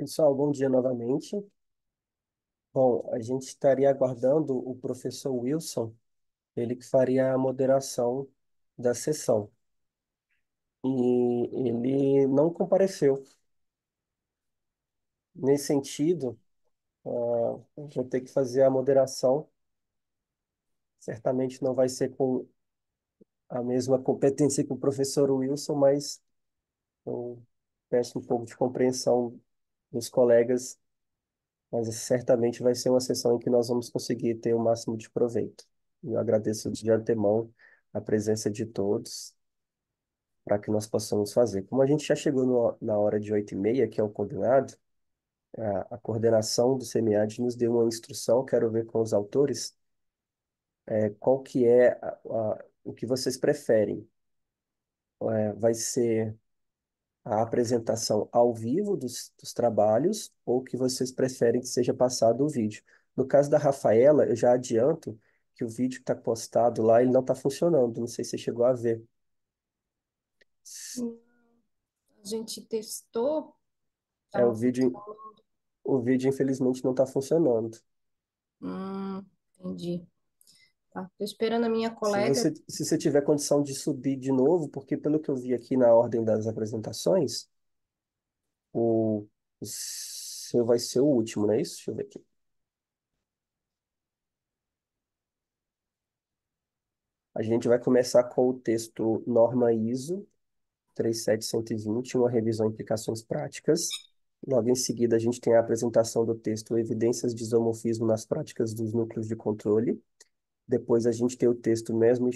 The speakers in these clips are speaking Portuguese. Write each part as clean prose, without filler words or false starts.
Pessoal, bom dia novamente. Bom, a gente estaria aguardando o professor Wilson, ele que faria a moderação da sessão. E ele não compareceu. Nesse sentido, eu vou ter que fazer a moderação. Certamente não vai ser com a mesma competência que o professor Wilson, mas eu peço um pouco de compreensão dos colegas, mas certamente vai ser uma sessão em que nós vamos conseguir ter o máximo de proveito. Eu agradeço de antemão a presença de todos para que nós possamos fazer. Como a gente já chegou na hora de 8h30, que é o combinado, a coordenação do CMAD nos deu uma instrução, quero ver com os autores, qual que é o que vocês preferem. Vai ser a apresentação ao vivo dos trabalhos ou que vocês preferem que seja passado o vídeo. No caso da Rafaela, eu já adianto que o vídeo que está postado lá, ele não está funcionando. Não sei se você chegou a ver. A gente testou, É, estava funcionando. o vídeo infelizmente não está funcionando. Entendi. Tá. Tô esperando a minha Se colega. você, se você tiver condição de subir de novo, porque pelo que eu vi aqui na ordem das apresentações, o seu vai ser o último, não é isso? Deixa eu ver aqui. A gente vai começar com o texto Norma ISO 37120, uma revisão e implicações práticas. Logo em seguida, a gente tem a apresentação do texto Evidências de isomorfismo nas práticas dos núcleos de controle. Depois, a gente tem o texto Mesma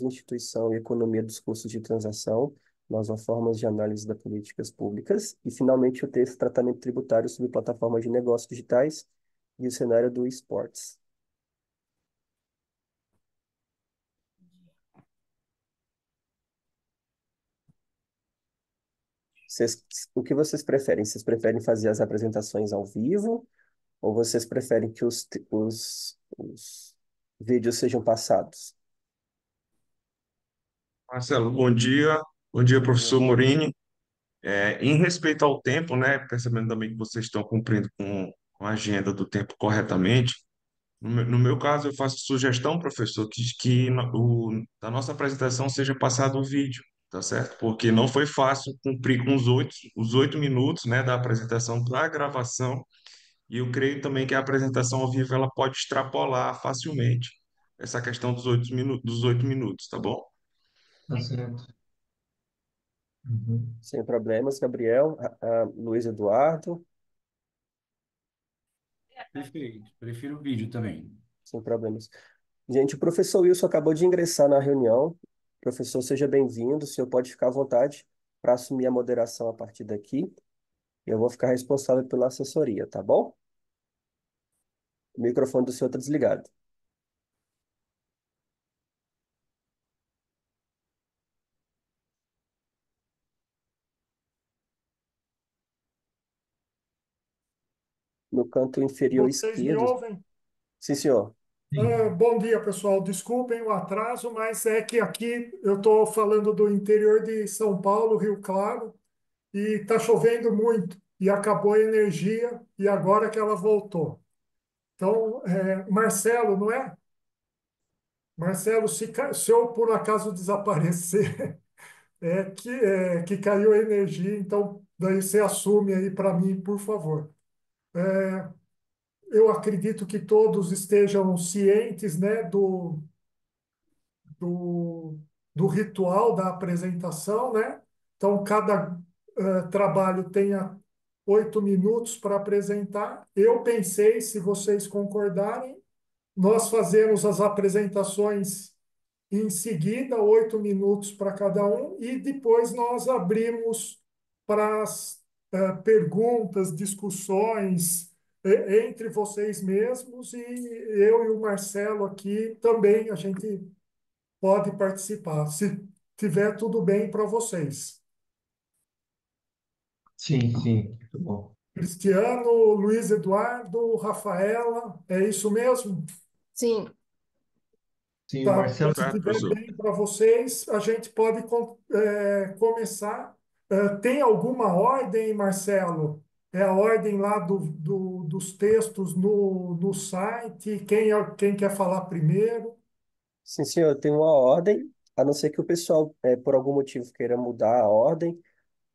Instituição e Economia dos Custos de Transação, novas formas de análise das políticas públicas. E, finalmente, o texto Tratamento Tributário sobre plataformas de negócios digitais e o cenário do esportes. O que vocês preferem? Vocês preferem fazer as apresentações ao vivo ou vocês preferem que os vídeos sejam passados? Marcelo, bom dia. Bom dia, professor Morini. Em respeito ao tempo, né, percebendo também que vocês estão cumprindo com a agenda do tempo corretamente, no meu caso, eu faço sugestão, professor, da nossa apresentação seja passado o vídeo, tá certo? Porque não foi fácil cumprir com os oito minutos, né, da apresentação para a gravação, e eu creio também que a apresentação ao vivo ela pode extrapolar facilmente essa questão dos oito minutos, tá bom? Tá certo. Uhum. Sem problemas, Gabriel, Luiz Eduardo, Perfeito. Prefiro o vídeo também. sem problemas. Gente, o professor Wilson acabou de ingressar na reunião. Professor, seja bem-vindo. O senhor pode ficar à vontade para assumir a moderação a partir daqui. Eu vou ficar responsável pela assessoria, tá bom? O microfone do senhor está desligado. No canto inferior Vocês me esquerdo. ouvem? Sim, senhor. Sim. Bom dia, pessoal. Desculpem o atraso, mas é que aqui eu estou falando do interior de São Paulo, Rio Claro, e está chovendo muito e acabou a energia e agora que ela voltou. Então, Marcelo, não é? Marcelo, se eu por acaso desaparecer, é que caiu a energia, então daí você assume aí para mim, por favor. Eu acredito que todos estejam cientes, né, do, do ritual da apresentação, né? Então, cada trabalho tenha 8 minutos para apresentar. Eu pensei, se vocês concordarem, nós fazemos as apresentações em seguida, 8 minutos para cada um, e depois nós abrimos para as perguntas, discussões entre vocês mesmos, e eu e o Marcelo aqui também a gente pode participar, se tiver tudo bem para vocês. Sim, sim. Muito bom. Cristiano, Luiz Eduardo, Rafaela, é isso mesmo? Sim, Sim, o Tá. Marcelo. Se Certo, tiver professor? bem para vocês, a gente pode começar. Tem alguma ordem, Marcelo? É a ordem lá dos textos no site? Quem quer falar primeiro? Sim, senhor, tem uma ordem, a não ser que o pessoal, por algum motivo, queira mudar a ordem,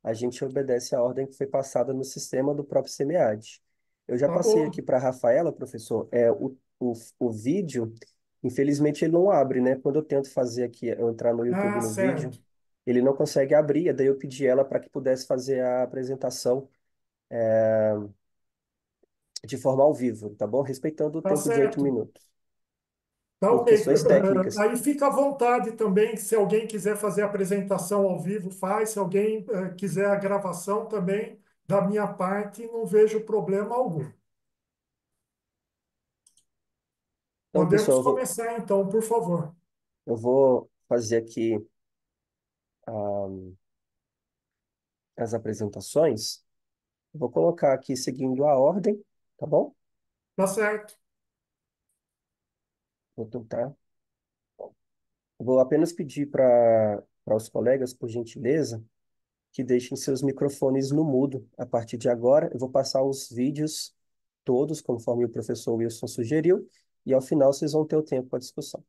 a gente obedece a ordem que foi passada no sistema do próprio SEMEAD. Eu já Tá passei aqui bom. para a Rafaela, professor, o vídeo, infelizmente ele não abre, né? Quando eu tento fazer aqui, eu entrar no YouTube Ah, no vídeo, certo. ele não consegue abrir, daí eu pedi ela para que pudesse fazer a apresentação de forma ao vivo, tá bom? Respeitando o Tá tempo de 8 certo. minutos, Tá por ok. questões técnicas. Aí fica à vontade também, se alguém quiser fazer a apresentação ao vivo, faz. Se alguém quiser a gravação também, da minha parte, não vejo problema algum. Então, Podemos pessoal, começar então, por favor. eu vou fazer aqui ah, as apresentações. Eu vou colocar aqui seguindo a ordem, tá bom? Tá certo. Vou tentar. Eu vou apenas pedir para os colegas, por gentileza, que deixem seus microfones no mudo. A partir de agora, eu vou passar os vídeos todos, conforme o professor Wilson sugeriu, e ao final vocês vão ter o tempo para discussão.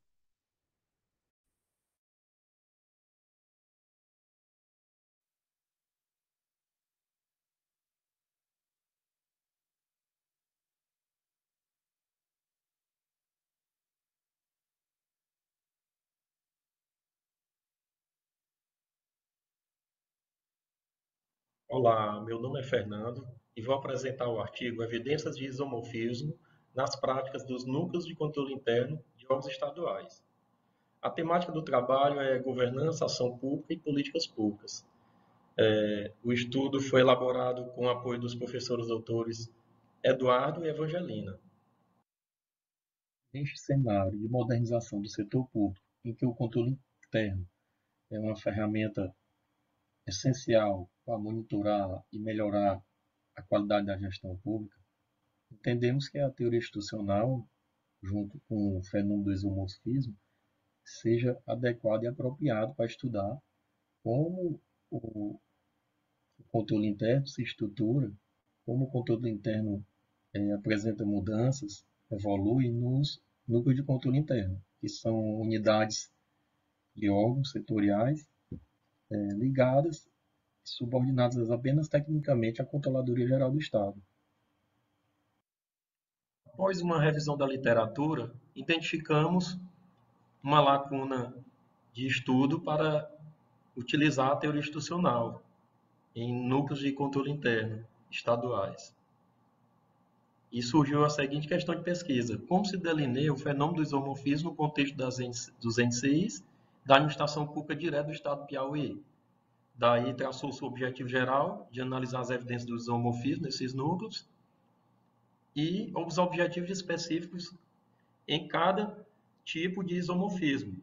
Olá, meu nome é Fernando e vou apresentar o artigo Evidências de Isomorfismo nas práticas dos núcleos de controle interno de órgãos estaduais. A temática do trabalho é governança, ação pública e políticas públicas. O estudo foi elaborado com o apoio dos professores doutores Eduardo e Evangelina. Neste cenário de modernização do setor público, em que o controle interno é uma ferramenta essencial para monitorar e melhorar a qualidade da gestão pública, entendemos que a teoria institucional, junto com o fenômeno do isomorfismo, seja adequado e apropriado para estudar como o controle interno se estrutura, como o controle interno apresenta mudanças, evolui nos núcleos de controle interno, que são unidades de órgãos setoriais ligadas e subordinadas apenas tecnicamente à Controladoria Geral do Estado. Após uma revisão da literatura, identificamos uma lacuna de estudo para utilizar a teoria institucional em núcleos de controle interno estaduais. E surgiu a seguinte questão de pesquisa: como se delineia o fenômeno do isomorfismo no contexto dos NCIs da administração pública direta do Estado do Piauí? Daí traçou-se o objetivo geral de analisar as evidências do isomorfismo nesses núcleos e os objetivos específicos em cada tipo de isomorfismo,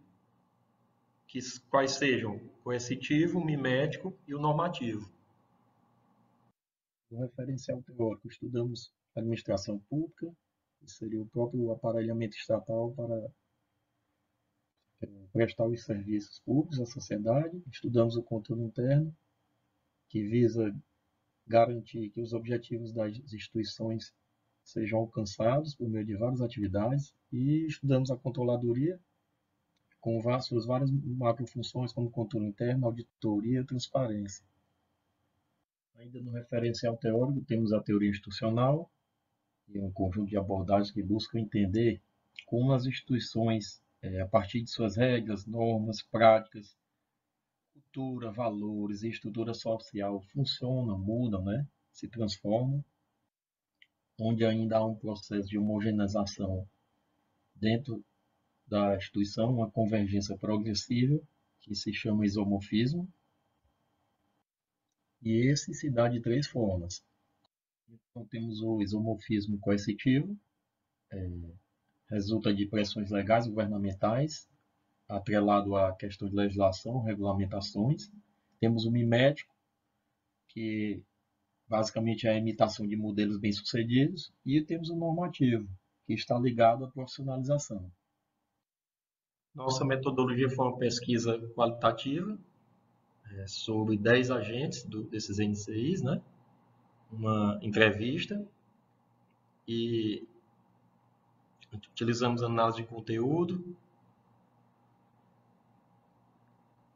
quais sejam o coercitivo, o mimético e o normativo. No referencial teórico, estudamos administração pública, que seria o próprio aparelhamento estatal para prestar os serviços públicos à sociedade. Estudamos o controle interno, que visa garantir que os objetivos das instituições sejam alcançados por meio de várias atividades. E estudamos a controladoria, com suas várias macrofunções, como controle interno, auditoria e transparência. Ainda no referencial teórico, temos a teoria institucional, que é um conjunto de abordagens que buscam entender como as instituições, a partir de suas regras, normas, práticas, cultura, valores e estrutura social funcionam, mudam, né? Se transformam, onde ainda há um processo de homogeneização dentro da instituição, uma convergência progressiva, que se chama isomorfismo, e esse se dá de três formas. Então, temos o isomorfismo coercitivo, resulta de pressões legais governamentais, atrelado à questão de legislação, regulamentações. Temos o mimético, que basicamente é a imitação de modelos bem-sucedidos, e temos o normativo, que está ligado à profissionalização. Nossa metodologia foi uma pesquisa qualitativa sobre 10 agentes desses NCIs, né? uma entrevista e utilizamos análise de conteúdo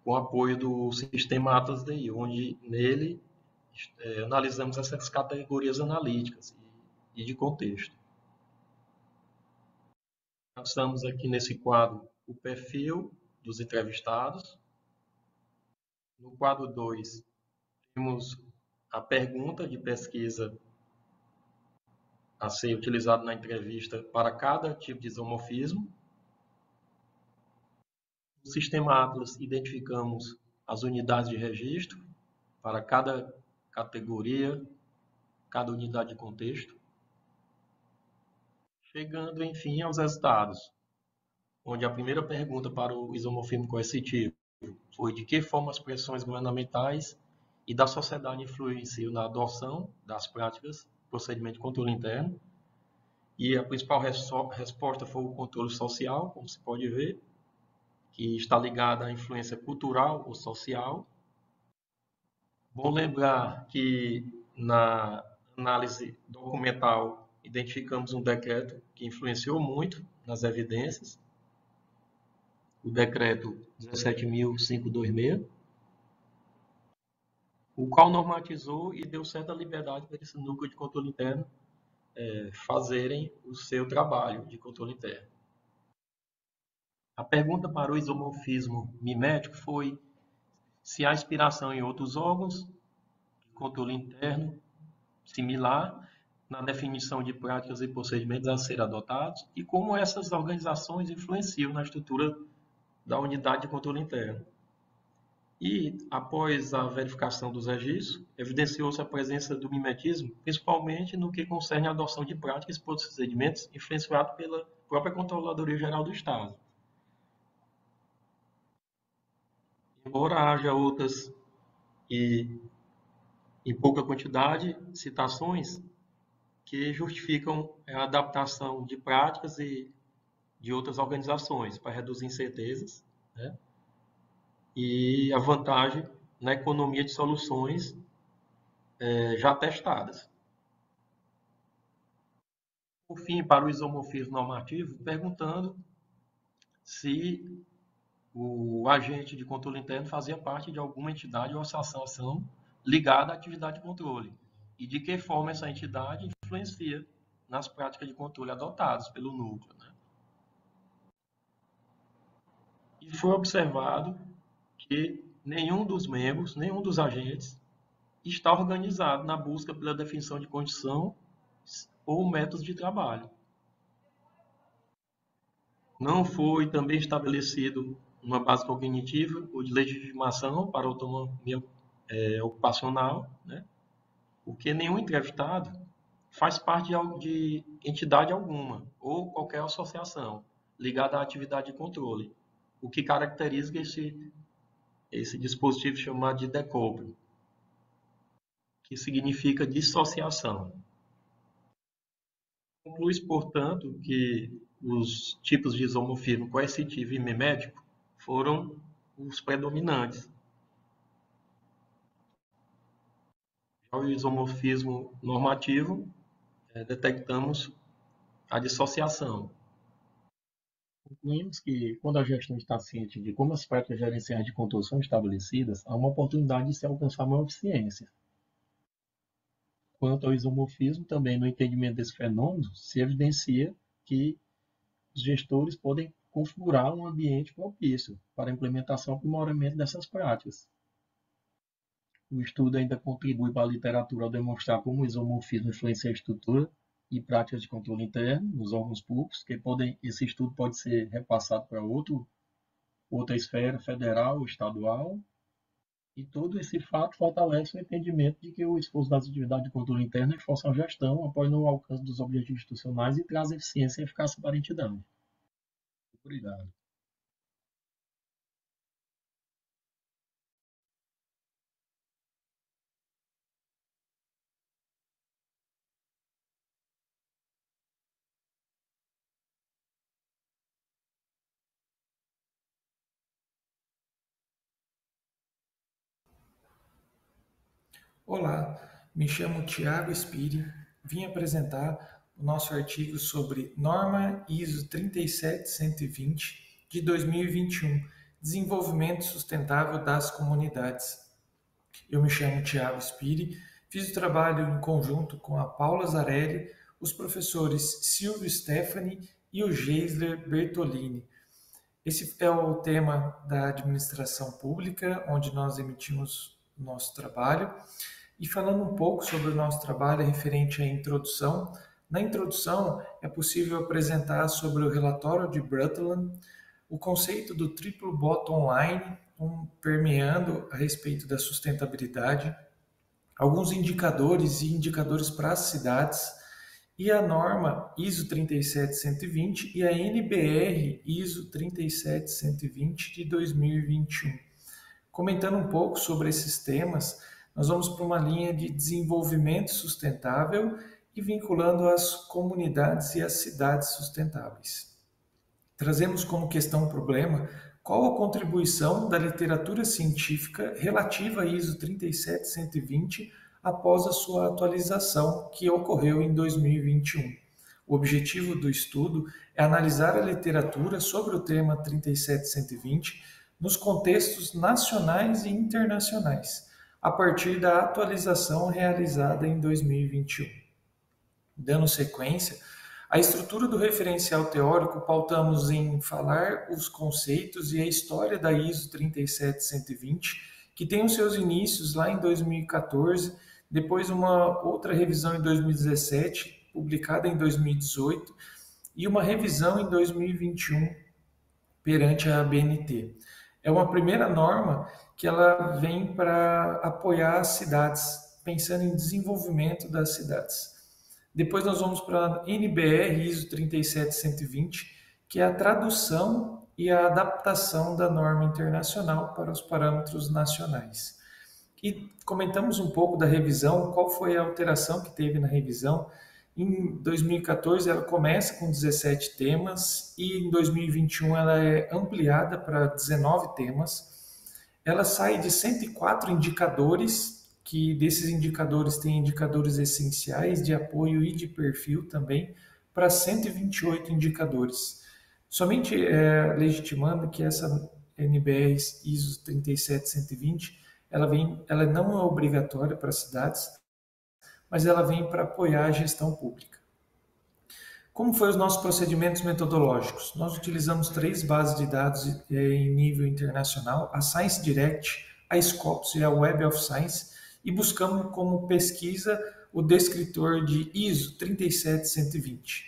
com apoio do sistema Atlas DI, onde nele analisamos essas categorias analíticas e de contexto. Passamos aqui nesse quadro o perfil dos entrevistados. No quadro 2, temos a pergunta de pesquisa a ser utilizada na entrevista para cada tipo de isomorfismo. No sistema Atlas, identificamos as unidades de registro para cada categoria, cada unidade de contexto. Chegando, enfim, aos resultados, onde a primeira pergunta para o isomorfismo coercitivo foi de que forma as pressões governamentais e da sociedade influenciam na adoção das práticas, procedimento de controle interno. E a principal resposta foi o controle social, como se pode ver, que está ligada à influência cultural ou social. Bom lembrar que na análise documental identificamos um decreto que influenciou muito nas evidências, o decreto 17.526, o qual normatizou e deu certa liberdade para esse núcleo de controle interno fazerem o seu trabalho de controle interno. A pergunta para o isomorfismo mimético foi se há inspiração em outros órgãos de controle interno similar na definição de práticas e procedimentos a ser adotados e como essas organizações influenciam na estrutura da unidade de controle interno. E, após a verificação dos registros, evidenciou-se a presença do mimetismo, principalmente no que concerne a adoção de práticas e procedimentos influenciados pela própria Controladoria Geral do Estado. Embora haja outras e em pouca quantidade citações que justificam a adaptação de práticas e de outras organizações para reduzir incertezas, né? E a vantagem na economia de soluções já testadas. Por fim, para o isomorfismo normativo, perguntando se o agente de controle interno fazia parte de alguma entidade ou associação ligada à atividade de controle e de que forma essa entidade influencia nas práticas de controle adotadas pelo núcleo, né? E foi observado que nenhum dos membros, nenhum dos agentes está organizado na busca pela definição de condição ou métodos de trabalho. Não foi também estabelecido uma base cognitiva ou de legitimação para a autonomia ocupacional, né? Porque nenhum entrevistado faz parte de entidade alguma ou qualquer associação ligada à atividade de controle, o que caracteriza esse dispositivo chamado de decoupling, que significa dissociação. Conclui-se, portanto, que os tipos de isomorfismo coercitivo e mimético foram os predominantes. Já o isomorfismo normativo, detectamos a dissociação. Concluímos que, quando a gestão está ciente de como as práticas gerenciais de controle são estabelecidas, há uma oportunidade de se alcançar maior eficiência. Quanto ao isomorfismo, também no entendimento desse fenômeno, se evidencia que os gestores podem configurar um ambiente propício para a implementação e aprimoramento dessas práticas. O estudo ainda contribui para a literatura ao demonstrar como o isomorfismo influencia a estrutura e práticas de controle interno nos órgãos públicos, que esse estudo pode ser repassado para outra esfera, federal ou estadual, e todo esse fato fortalece o entendimento de que o esforço das atividades de controle interno reforça a gestão, apoia no alcance dos objetivos institucionais e traz eficiência e eficácia para a entidade. Obrigado. Olá, Me chamo Tiago Spiri, vim apresentar o nosso artigo sobre norma ISO 37120 de 2021, Desenvolvimento Sustentável das Comunidades. Eu me chamo Tiago Spiri, fiz o trabalho em conjunto com a Paula Zarelli, os professores Silvio Stefani e o Geisler Bertolini. Esse é o tema da administração pública, onde nós emitimos o nosso trabalho. E falando um pouco sobre o nosso trabalho referente à introdução, na introdução é possível apresentar sobre o relatório de Brundtland, o conceito do triplo bottom line, permeando a respeito da sustentabilidade, alguns indicadores e indicadores para as cidades, e a norma ISO 37120 e a NBR ISO 37120 de 2021. Comentando um pouco sobre esses temas, nós vamos para uma linha de desenvolvimento sustentável e vinculando as comunidades e as cidades sustentáveis. Trazemos como questão-problema qual a contribuição da literatura científica relativa à ISO 37120 após a sua atualização, que ocorreu em 2021. O objetivo do estudo é analisar a literatura sobre o tema 37120 nos contextos nacionais e internacionais, a partir da atualização realizada em 2021. Dando sequência, a estrutura do referencial teórico pautamos em falar os conceitos e a história da ISO 37120, que tem os seus inícios lá em 2014, depois uma outra revisão em 2017, publicada em 2018, e uma revisão em 2021 perante a ABNT. É uma primeira norma que ela vem para apoiar as cidades, pensando em desenvolvimento das cidades. Depois nós vamos para a NBR ISO 37120, que é a tradução e a adaptação da norma internacional para os parâmetros nacionais. E comentamos um pouco da revisão, qual foi a alteração que teve na revisão. Em 2014 ela começa com 17 temas e em 2021 ela é ampliada para 19 temas. Ela sai de 104 indicadores, que desses indicadores tem indicadores essenciais de apoio e de perfil também, para 128 indicadores. Somente legitimando que essa NBR ISO 37120, ela não é obrigatória para cidades, mas ela vem para apoiar a gestão pública. Como foram os nossos procedimentos metodológicos? Nós utilizamos 3 bases de dados em nível internacional, a Science Direct, a Scopus e a Web of Science, e buscamos como pesquisa o descritor de ISO 37120.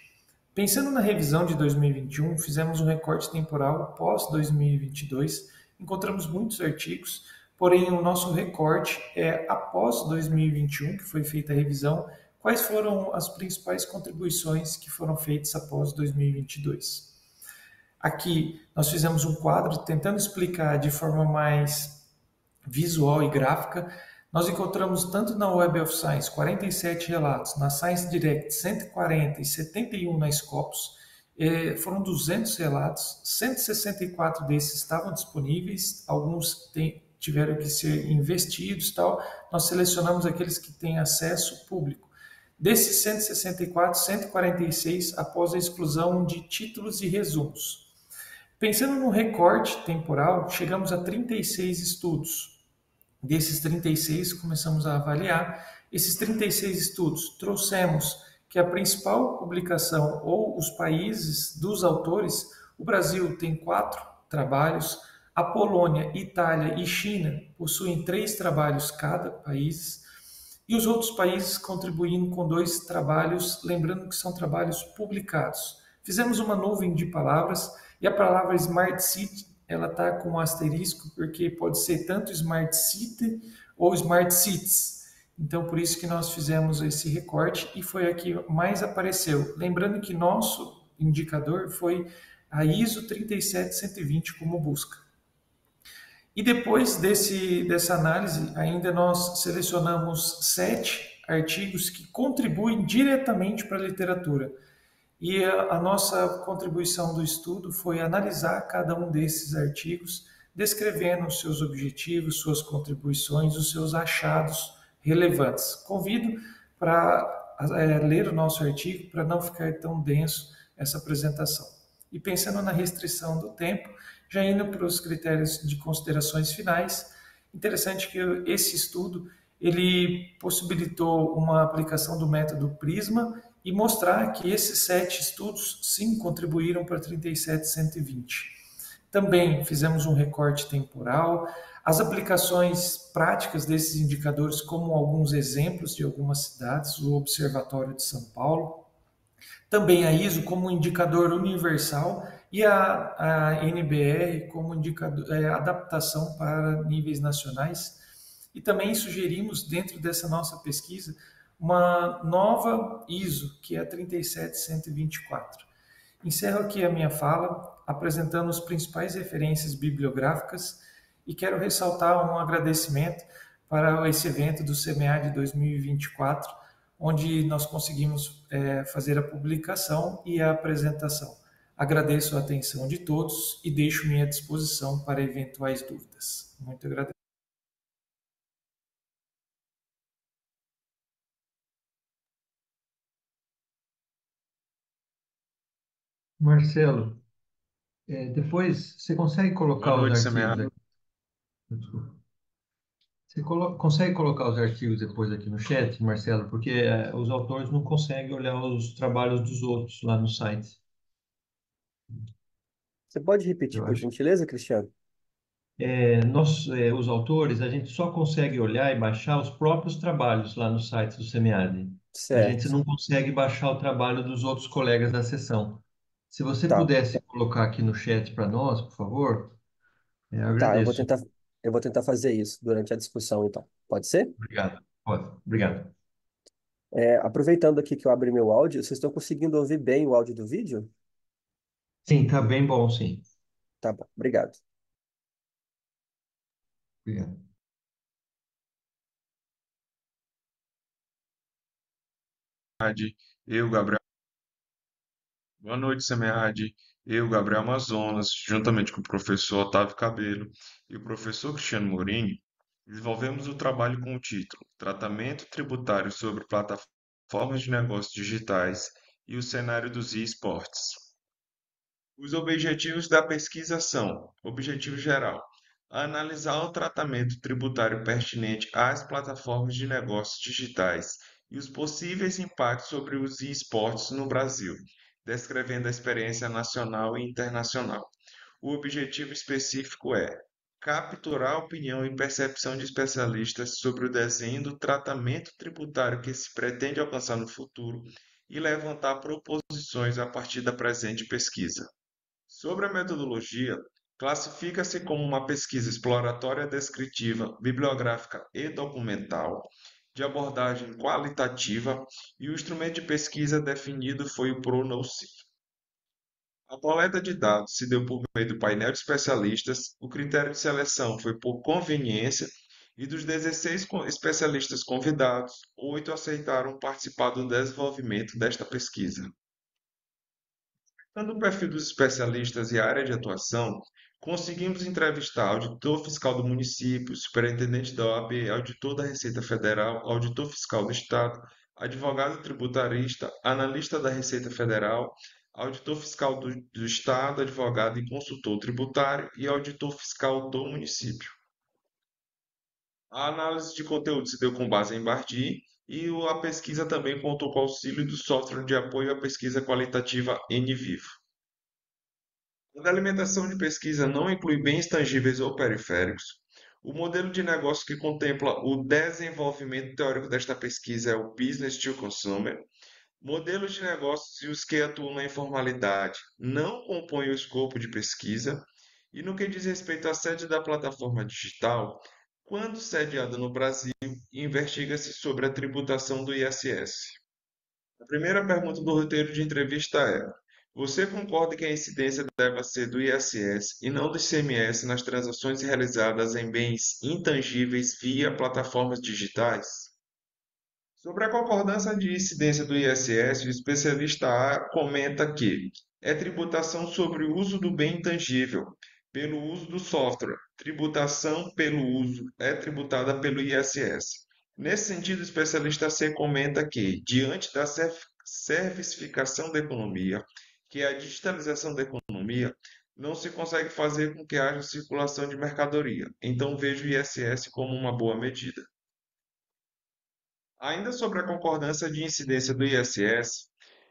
Pensando na revisão de 2021, fizemos um recorte temporal pós-2022, encontramos muitos artigos, porém o nosso recorte é após 2021, que foi feita a revisão, quais foram as principais contribuições que foram feitas após 2022. Aqui nós fizemos um quadro tentando explicar de forma mais visual e gráfica. Nós encontramos tanto na Web of Science 47 relatos, na Science Direct 140 e 71 na Scopus, foram 200 relatos, 164 desses estavam disponíveis, alguns tiveram que ser investidos, tal. Nós selecionamos aqueles que têm acesso público. Desses 164, 146 após a exclusão de títulos e resumos. Pensando no recorte temporal, chegamos a 36 estudos. Desses 36, começamos a avaliar. Esses 36 estudos trouxemos que a principal publicação ou os países dos autores, o Brasil tem 4 trabalhos, a Polônia, Itália e China possuem 3 trabalhos cada país, e os outros países contribuindo com 2 trabalhos, lembrando que são trabalhos publicados. Fizemos uma nuvem de palavras, e a palavra Smart City, ela está com um asterisco, porque pode ser tanto Smart City ou Smart Cities. Então, por isso que nós fizemos esse recorte, e foi aqui que mais apareceu. Lembrando que nosso indicador foi a ISO 37120 como busca. E depois dessa análise, ainda nós selecionamos 7 artigos que contribuem diretamente para a literatura. E a nossa contribuição do estudo foi analisar cada um desses artigos, descrevendo os seus objetivos, suas contribuições, os seus achados relevantes. Convido para ler o nosso artigo para não ficar tão denso essa apresentação. E pensando na restrição do tempo, já indo para os critérios de considerações finais, interessante que esse estudo ele possibilitou uma aplicação do método Prisma e mostrar que esses 7 estudos, sim, contribuíram para 37.120. Também fizemos um recorte temporal, as aplicações práticas desses indicadores, como alguns exemplos de algumas cidades, o Observatório de São Paulo, também a ISO como indicador universal e a NBR como indicador, adaptação para níveis nacionais. E também sugerimos, dentro dessa nossa pesquisa, uma nova ISO, que é a 37124. Encerro aqui a minha fala, apresentando as principais referências bibliográficas e quero ressaltar um agradecimento para esse evento do CMEA de 2024, onde nós conseguimos fazer a publicação e a apresentação. Agradeço a atenção de todos e deixo-me à disposição para eventuais dúvidas. Muito agradeço. Marcelo, depois você consegue Boa colocar os noite, artigos Semear. aqui? Desculpa. Você consegue colocar os artigos depois aqui no chat, Marcelo? Porque os autores não conseguem olhar os trabalhos dos outros lá no site. Você pode repetir, Eu por acho. gentileza, Cristiano? Os autores, a gente só consegue olhar e baixar os próprios trabalhos lá no site do SEMIAD. A gente Certo. não consegue baixar o trabalho dos outros colegas da sessão. Se você Tá, pudesse colocar aqui no chat para nós, por favor, eu tá, agradeço. eu vou tentar fazer isso durante a discussão, então. Pode ser? Obrigado. Pode. Obrigado. Aproveitando aqui que eu abri meu áudio, vocês estão conseguindo ouvir bem o áudio do vídeo? Sim, tá bem bom, sim. Tá bom, obrigado. Obrigado. Eu, Gabriel. Boa noite, Semead. Eu, Gabriel Amazonas, juntamente com o professor Otávio Cabelo e o professor Cristiano Morini, desenvolvemos o trabalho com o título Tratamento Tributário sobre Plataformas de Negócios Digitais e o Cenário dos eSports. Os objetivos da pesquisa são: objetivo geral, analisar o tratamento tributário pertinente às plataformas de negócios digitais e os possíveis impactos sobre os esportes no Brasil, descrevendo a experiência nacional e internacional. O objetivo específico é capturar a opinião e percepção de especialistas sobre o desenho do tratamento tributário que se pretende alcançar no futuro e levantar proposições a partir da presente pesquisa. Sobre a metodologia, classifica-se como uma pesquisa exploratória descritiva, bibliográfica e documental, de abordagem qualitativa, e o instrumento de pesquisa definido foi o PRONOCIP. A coleta de dados se deu por meio do painel de especialistas, o critério de seleção foi por conveniência, e dos 16 especialistas convidados, 8 aceitaram participar do desenvolvimento desta pesquisa. Dando o perfil dos especialistas e a área de atuação, conseguimos entrevistar auditor fiscal do município, superintendente da OAB, auditor da Receita Federal, auditor fiscal do Estado, advogado tributarista, analista da Receita Federal, auditor fiscal do Estado, advogado e consultor tributário e auditor fiscal do município. A análise de conteúdo se deu com base em Bardi e a pesquisa também contou com o auxílio do software de apoio à pesquisa qualitativa NVivo. Quando a alimentação de pesquisa não inclui bens tangíveis ou periféricos, o modelo de negócio que contempla o desenvolvimento teórico desta pesquisa é o Business to Consumer. Modelos de negócios e os que atuam na informalidade não compõem o escopo de pesquisa, e no que diz respeito à sede da plataforma digital, quando sediada no Brasil, investiga-se sobre a tributação do ISS. A primeira pergunta do roteiro de entrevista é: você concorda que a incidência deve ser do ISS e não do ICMS nas transações realizadas em bens intangíveis via plataformas digitais? Sobre a concordância de incidência do ISS, o especialista A comenta que é tributação sobre o uso do bem intangível, pelo uso do software. Tributação pelo uso é tributada pelo ISS. Nesse sentido, o especialista C comenta que, diante da servicificação da economia, que é a digitalização da economia, não se consegue fazer com que haja circulação de mercadoria. Então, vejo o ISS como uma boa medida. Ainda sobre a concordância de incidência do ISS,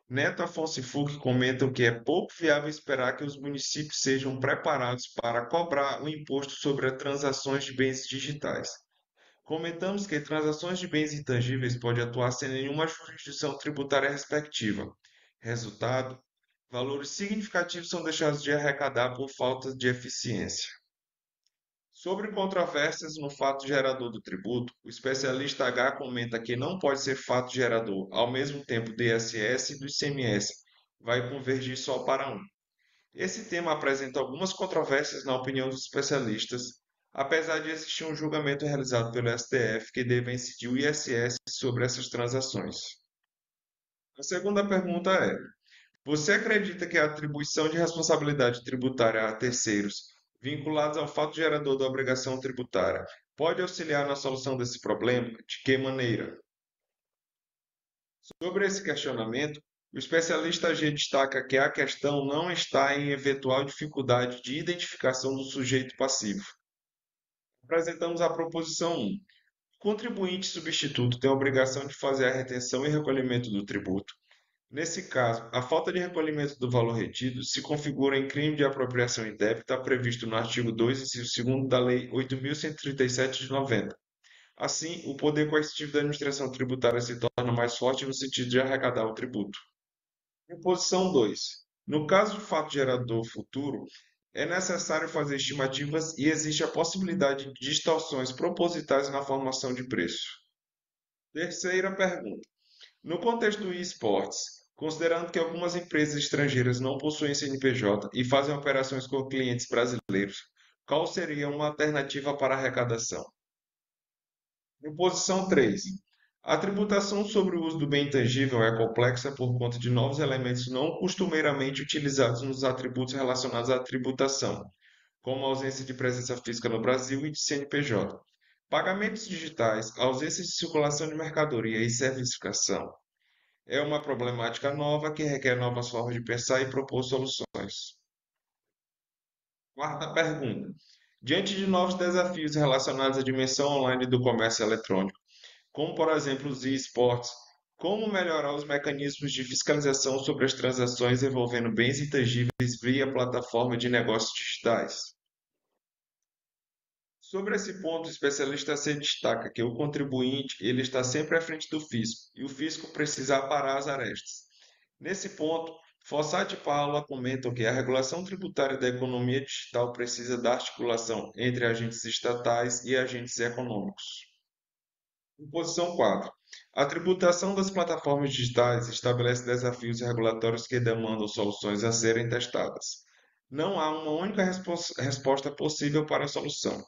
Neto, Afonso e Fouque comentam que é pouco viável esperar que os municípios sejam preparados para cobrar o imposto sobre as transações de bens digitais. Comentamos que transações de bens intangíveis podem atuar sem nenhuma jurisdição tributária respectiva. Resultado, valores significativos são deixados de arrecadar por falta de eficiência. Sobre controvérsias no fato gerador do tributo, o especialista H comenta que não pode ser fato gerador ao mesmo tempo do ISS e do ICMS, vai convergir só para um. Esse tema apresenta algumas controvérsias na opinião dos especialistas, apesar de existir um julgamento realizado pelo STF que deve incidir o ISS sobre essas transações. A segunda pergunta é: você acredita que a atribuição de responsabilidade tributária a terceiros, vinculados ao fato gerador da obrigação tributária, pode auxiliar na solução desse problema? De que maneira? Sobre esse questionamento, o especialista G destaca que a questão não está em eventual dificuldade de identificação do sujeito passivo. Apresentamos a proposição 1. O contribuinte substituto tem a obrigação de fazer a retenção e recolhimento do tributo. Nesse caso, a falta de recolhimento do valor retido se configura em crime de apropriação indébita previsto no artigo 2, inciso 2º da Lei 8.137 de 90. Assim, o poder coercitivo da administração tributária se torna mais forte no sentido de arrecadar o tributo. Proposição 2. No caso de fato gerador futuro, é necessário fazer estimativas e existe a possibilidade de distorções propositais na formação de preço. Terceira pergunta. No contexto do esportes, considerando que algumas empresas estrangeiras não possuem CNPJ e fazem operações com clientes brasileiros, qual seria uma alternativa para a arrecadação? Proposição 3. A tributação sobre o uso do bem intangível é complexa por conta de novos elementos não costumeiramente utilizados nos atributos relacionados à tributação, como a ausência de presença física no Brasil e de CNPJ. Pagamentos digitais, ausência de circulação de mercadoria e servicificação. É uma problemática nova que requer novas formas de pensar e propor soluções. Quarta pergunta. Diante de novos desafios relacionados à dimensão online do comércio eletrônico, como por exemplo os e-sports, como melhorar os mecanismos de fiscalização sobre as transações envolvendo bens intangíveis via plataforma de negócios digitais? Sobre esse ponto, o especialista C destaca que o contribuinte ele está sempre à frente do fisco e o fisco precisa aparar as arestas. Nesse ponto, Fossati e Paula comentam que a regulação tributária da economia digital precisa da articulação entre agentes estatais e agentes econômicos. Proposição 4. A tributação das plataformas digitais estabelece desafios regulatórios que demandam soluções a serem testadas. Não há uma única resposta possível para a solução.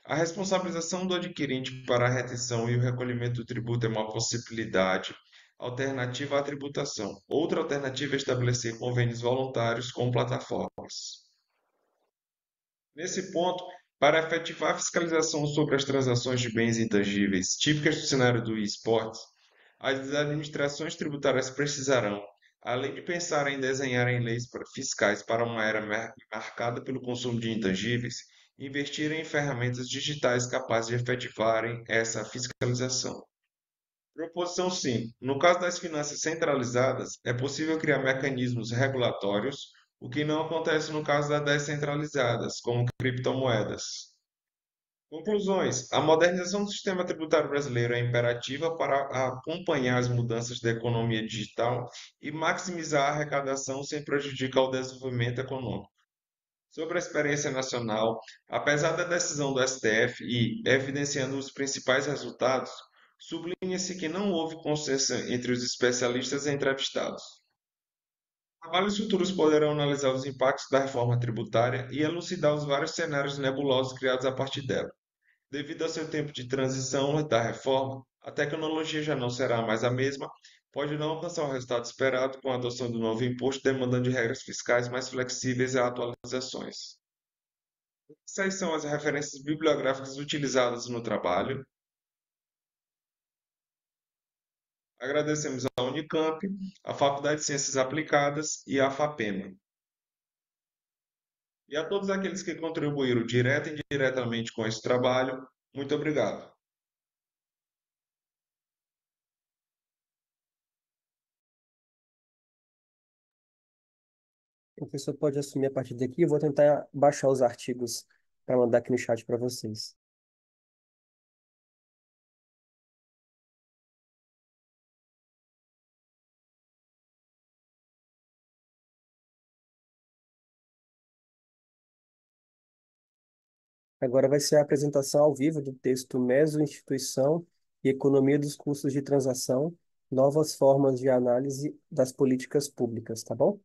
A responsabilização do adquirente para a retenção e o recolhimento do tributo é uma possibilidade alternativa à tributação. Outra alternativa é estabelecer convênios voluntários com plataformas. Nesse ponto, para efetivar a fiscalização sobre as transações de bens intangíveis típicas do cenário do esportes, as administrações tributárias precisarão, além de pensar em desenhar leis fiscais para uma era marcada pelo consumo de intangíveis, investir em ferramentas digitais capazes de efetivarem essa fiscalização. Proposição 5. No caso das finanças centralizadas, é possível criar mecanismos regulatórios, o que não acontece no caso das descentralizadas, como criptomoedas. Conclusões. A modernização do sistema tributário brasileiro é imperativa para acompanhar as mudanças da economia digital e maximizar a arrecadação sem prejudicar o desenvolvimento econômico. Sobre a experiência nacional, apesar da decisão do STF e evidenciando os principais resultados, sublinha-se que não houve consenso entre os especialistas entrevistados. Trabalhos futuros poderão analisar os impactos da reforma tributária e elucidar os vários cenários nebulosos criados a partir dela. Devido ao seu tempo de transição da reforma, a tecnologia já não será mais a mesma, pode não alcançar o resultado esperado com a adoção do novo imposto, demandando de regras fiscais mais flexíveis e atualizações. Essas são as referências bibliográficas utilizadas no trabalho. Agradecemos à Unicamp, à Faculdade de Ciências Aplicadas e à FAPEMA. E a todos aqueles que contribuíram direta e indiretamente com esse trabalho, muito obrigado. O professor pode assumir a partir daqui. Eu vou tentar baixar os artigos para mandar aqui no chat para vocês. Agora vai ser a apresentação ao vivo do texto Meso-instituição e Economia dos Custos de Transação, novas formas de análise das políticas públicas, tá bom?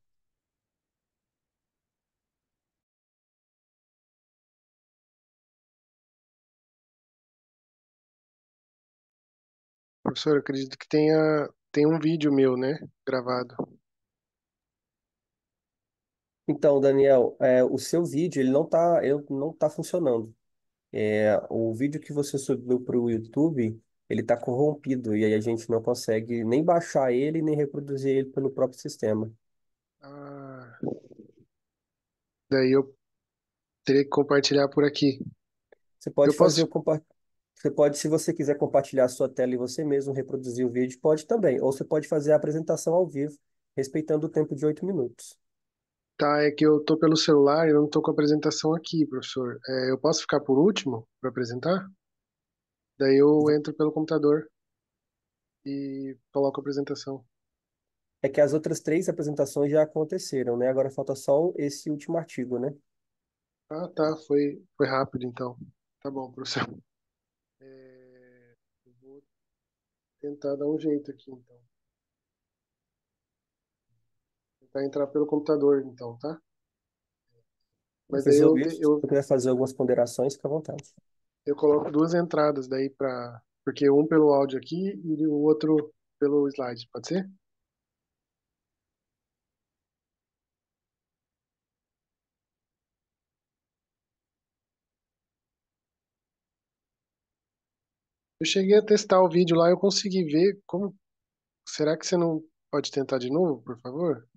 Professor, eu acredito que tem um vídeo meu, né? Gravado. Então, Daniel, o seu vídeo ele não tá funcionando. O vídeo que você subiu para o YouTube, ele está corrompido e aí a gente não consegue nem baixar ele nem reproduzir ele pelo próprio sistema. Ah, daí eu teria que compartilhar por aqui. Você pode Eu fazer posso. o compa... Você pode, se você quiser compartilhar a sua tela e você mesmo reproduzir o vídeo, pode também. Ou você pode fazer a apresentação ao vivo, respeitando o tempo de 8 minutos. Tá, é que eu tô pelo celular e eu não tô com a apresentação aqui, professor. Eu posso ficar por último para apresentar? Daí eu entro pelo computador e coloco a apresentação. É que as outras três apresentações já aconteceram, né? Agora falta só esse último artigo, né? Ah, tá, foi rápido então. Tá bom, professor. Eu vou tentar dar um jeito aqui então. Tentar entrar pelo computador então, tá? Mas daí Professor Wilson, se você quiser fazer algumas ponderações, fica à vontade. eu coloco duas entradas daí para. Porque um pelo áudio aqui e o outro pelo slide, pode ser? Eu cheguei a testar o vídeo lá, eu consegui ver como. Será que você não pode tentar de novo, por favor?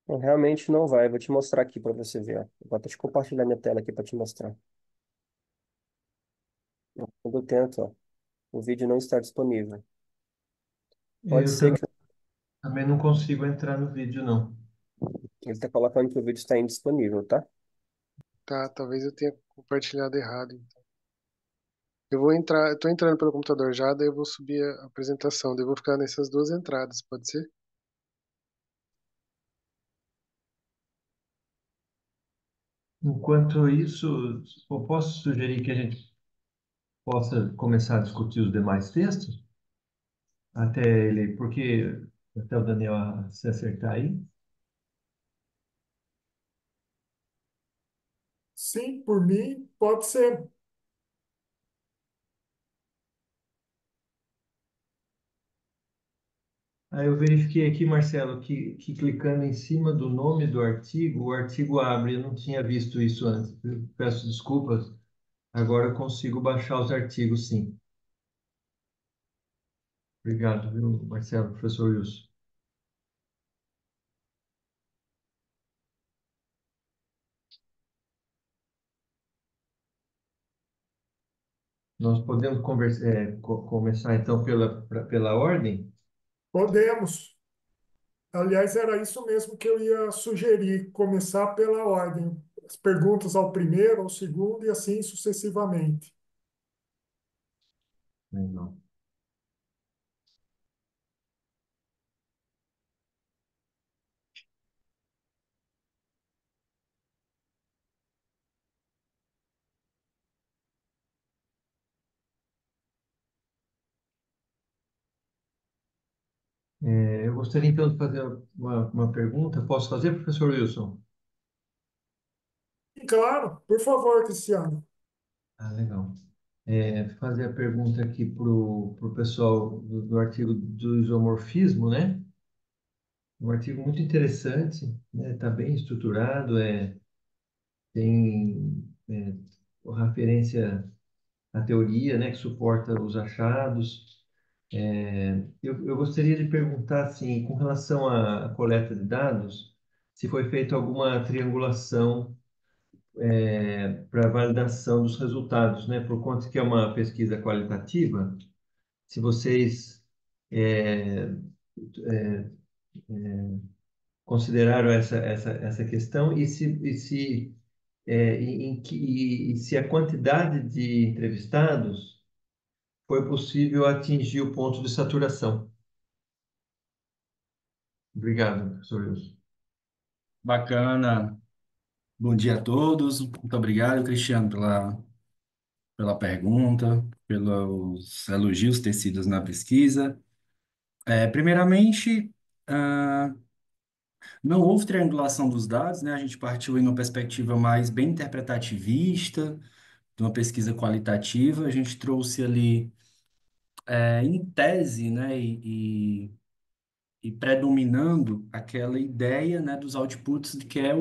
Não, realmente não vai. Eu vou te mostrar aqui para você ver. Ó. Eu vou até te compartilhar minha tela aqui para te mostrar. Quando eu tento, ó, o vídeo não está disponível. Pode Eu ser que também não consigo entrar no vídeo, não. ele está colocando que o vídeo está indisponível, tá? Tá, talvez eu tenha compartilhado errado, então. Eu vou entrar, eu tô entrando pelo computador já, daí eu vou subir a apresentação, daí eu vou ficar nessas duas entradas, pode ser? Enquanto isso, eu posso sugerir que a gente possa começar a discutir os demais textos? Até ele, porque até o Daniel se acertar aí. Sim, por mim, pode ser. Aí eu verifiquei aqui, Marcelo, que clicando em cima do nome do artigo, o artigo abre. Eu não tinha visto isso antes. Eu peço desculpas. Agora eu consigo baixar os artigos, sim. Obrigado, viu, Marcelo, professor Wilson. Nós podemos começar então pela ordem? Podemos. Aliás, era isso mesmo que eu ia sugerir, começar pela ordem. As perguntas ao primeiro, ao segundo e assim sucessivamente. Não. Eu gostaria então de fazer uma pergunta. Posso fazer, professor Wilson? E claro, por favor, Cristiano. Ah, legal. Fazer a pergunta aqui para o pessoal do artigo do isomorfismo, né? Um artigo muito interessante, né? Está bem estruturado, tem referência à teoria, né, que suporta os achados. Eu gostaria de perguntar, assim, com relação à coleta de dados, se foi feita alguma triangulação para validação dos resultados, né? Por conta que é uma pesquisa qualitativa, se vocês é, consideraram essa questão e se a quantidade de entrevistados foi possível atingir o ponto de saturação. Obrigado, professor Wilson. Bacana. Bom dia a todos. Muito obrigado, Cristiano, pela pergunta, pelos elogios tecidos na pesquisa. Primeiramente, ah, não houve triangulação dos dados, né? A gente partiu em uma perspectiva mais bem interpretativista, de uma pesquisa qualitativa. A gente trouxe ali, em tese, né, e predominando aquela ideia, né, dos outputs que é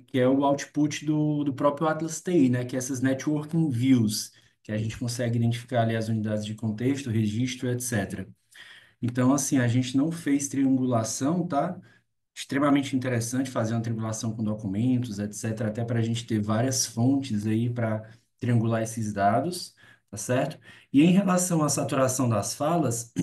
que é o output do próprio Atlas TI, né, que é essas networking views, que a gente consegue identificar ali as unidades de contexto, registro, etc. Então, assim, a gente não fez triangulação, tá? Extremamente interessante fazer uma triangulação com documentos, etc., até para a gente ter várias fontes aí para triangular esses dados, tá certo? E em relação à saturação das falas,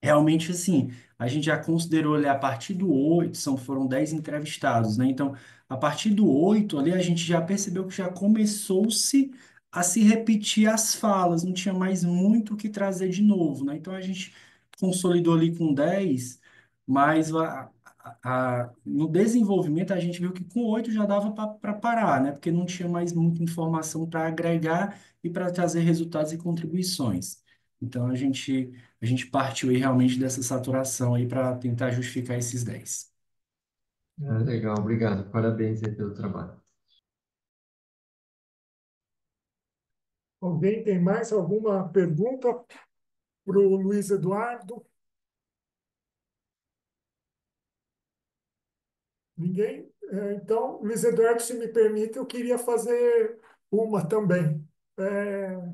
realmente, assim, a gente já considerou ali a partir do 8, foram 10 entrevistados, né? Então, a partir do 8 ali, a gente já percebeu que já começou-se a se repetir as falas, não tinha mais muito o que trazer de novo, né? Então, a gente consolidou ali com 10, mas no desenvolvimento a gente viu que com 8 já dava para parar, né? Porque não tinha mais muita informação para agregar e para trazer resultados e contribuições. Então, a gente partiu aí realmente dessa saturação aí para tentar justificar esses 10. Ah, legal, obrigado. Parabéns aí pelo trabalho. Alguém tem mais alguma pergunta para o Luiz Eduardo? Ninguém? Então, Luiz Eduardo, se me permite, eu queria fazer uma também. É,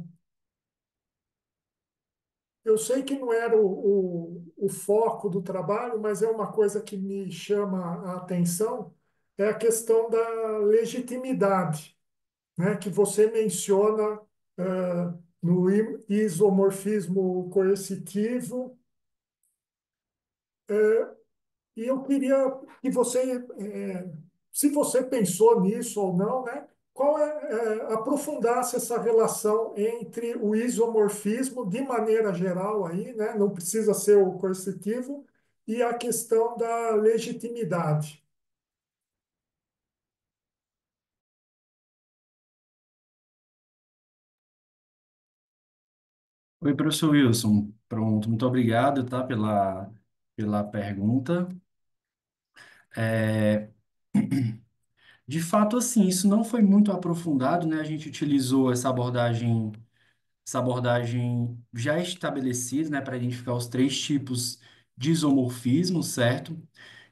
eu sei que não era o foco do trabalho, mas é uma coisa que me chama a atenção, é a questão da legitimidade, né, que você menciona no isomorfismo coercitivo. E eu queria que você, se você pensou nisso ou não, né, aprofundasse essa relação entre o isomorfismo, de maneira geral, aí, né, não precisa ser o coercitivo, e a questão da legitimidade. Oi, professor Wilson. Pronto, muito obrigado, tá, pela pergunta. É, de fato, assim, isso não foi muito aprofundado, né? A gente utilizou essa abordagem já estabelecida, né, para identificar os três tipos de isomorfismo, certo?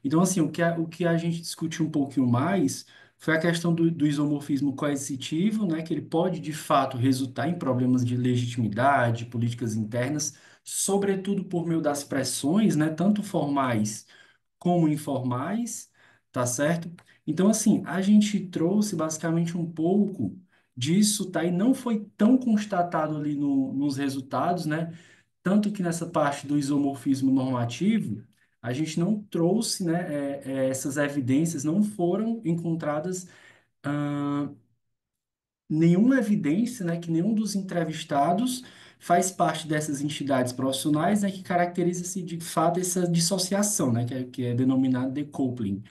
Então, assim, o que a gente discutiu um pouquinho mais foi a questão do isomorfismo coercitivo, né, que ele pode, de fato, resultar em problemas de legitimidade, políticas internas, sobretudo por meio das pressões, né, tanto formais como informais, tá certo? Então, assim, a gente trouxe basicamente um pouco disso, tá? E não foi tão constatado ali nos resultados, né? Tanto que nessa parte do isomorfismo normativo, a gente não trouxe, né? Essas evidências não foram encontradas ah, nenhuma evidência, né? Que nenhum dos entrevistados faz parte dessas entidades profissionais, né? Que caracteriza-se de fato essa dissociação, né? Que é denominado decoupling,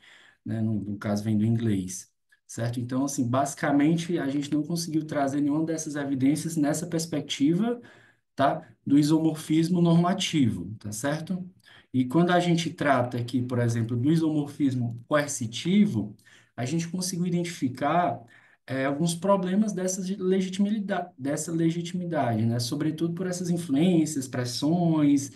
né? No caso vem do inglês, certo? Então, assim, basicamente a gente não conseguiu trazer nenhuma dessas evidências nessa perspectiva, tá? Do isomorfismo normativo, tá certo? E quando a gente trata aqui, por exemplo, do isomorfismo coercitivo, a gente conseguiu identificar alguns problemas dessa legitimidade, né? Sobretudo por essas influências, pressões,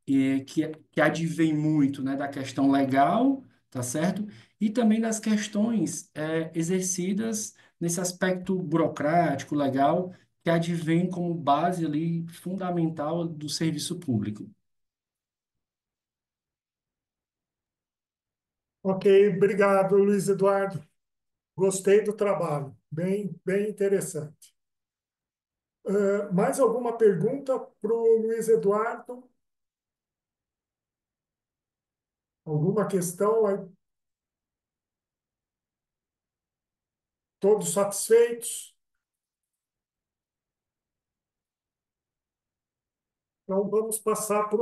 que advém muito, né, da questão legal, tá certo? E também das questões exercidas nesse aspecto burocrático, legal, que advém como base ali fundamental do serviço público. Ok, obrigado, Luiz Eduardo. Gostei do trabalho, bem interessante. Mais alguma pergunta para o Luiz Eduardo? Alguma questão aí? Todos satisfeitos? Então vamos passar para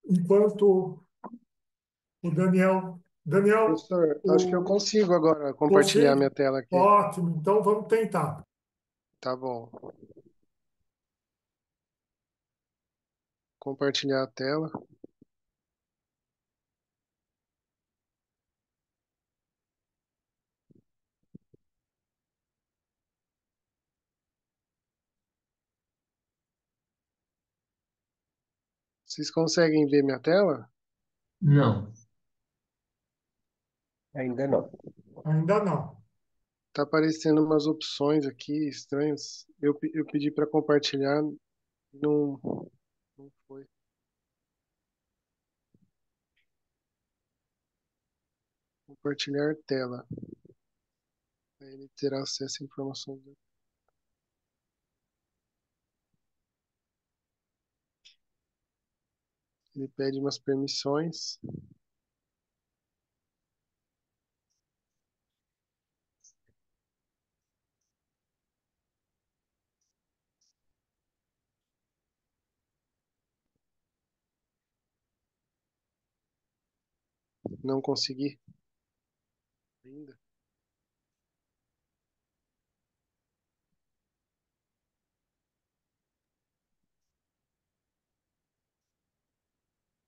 enquanto o Daniel. Daniel, Professor, acho que eu o consigo agora compartilhar minha consigo? tela aqui. Ótimo, então vamos tentar. Tá bom. Compartilhar a tela. Vocês conseguem ver minha tela? Não. Ainda não. Ainda não. Tá aparecendo umas opções aqui estranhas. Eu pedi para compartilhar, não, não foi. Compartilhar tela. Aí ele terá acesso a informações. Ele pede umas permissões. Não consegui ainda.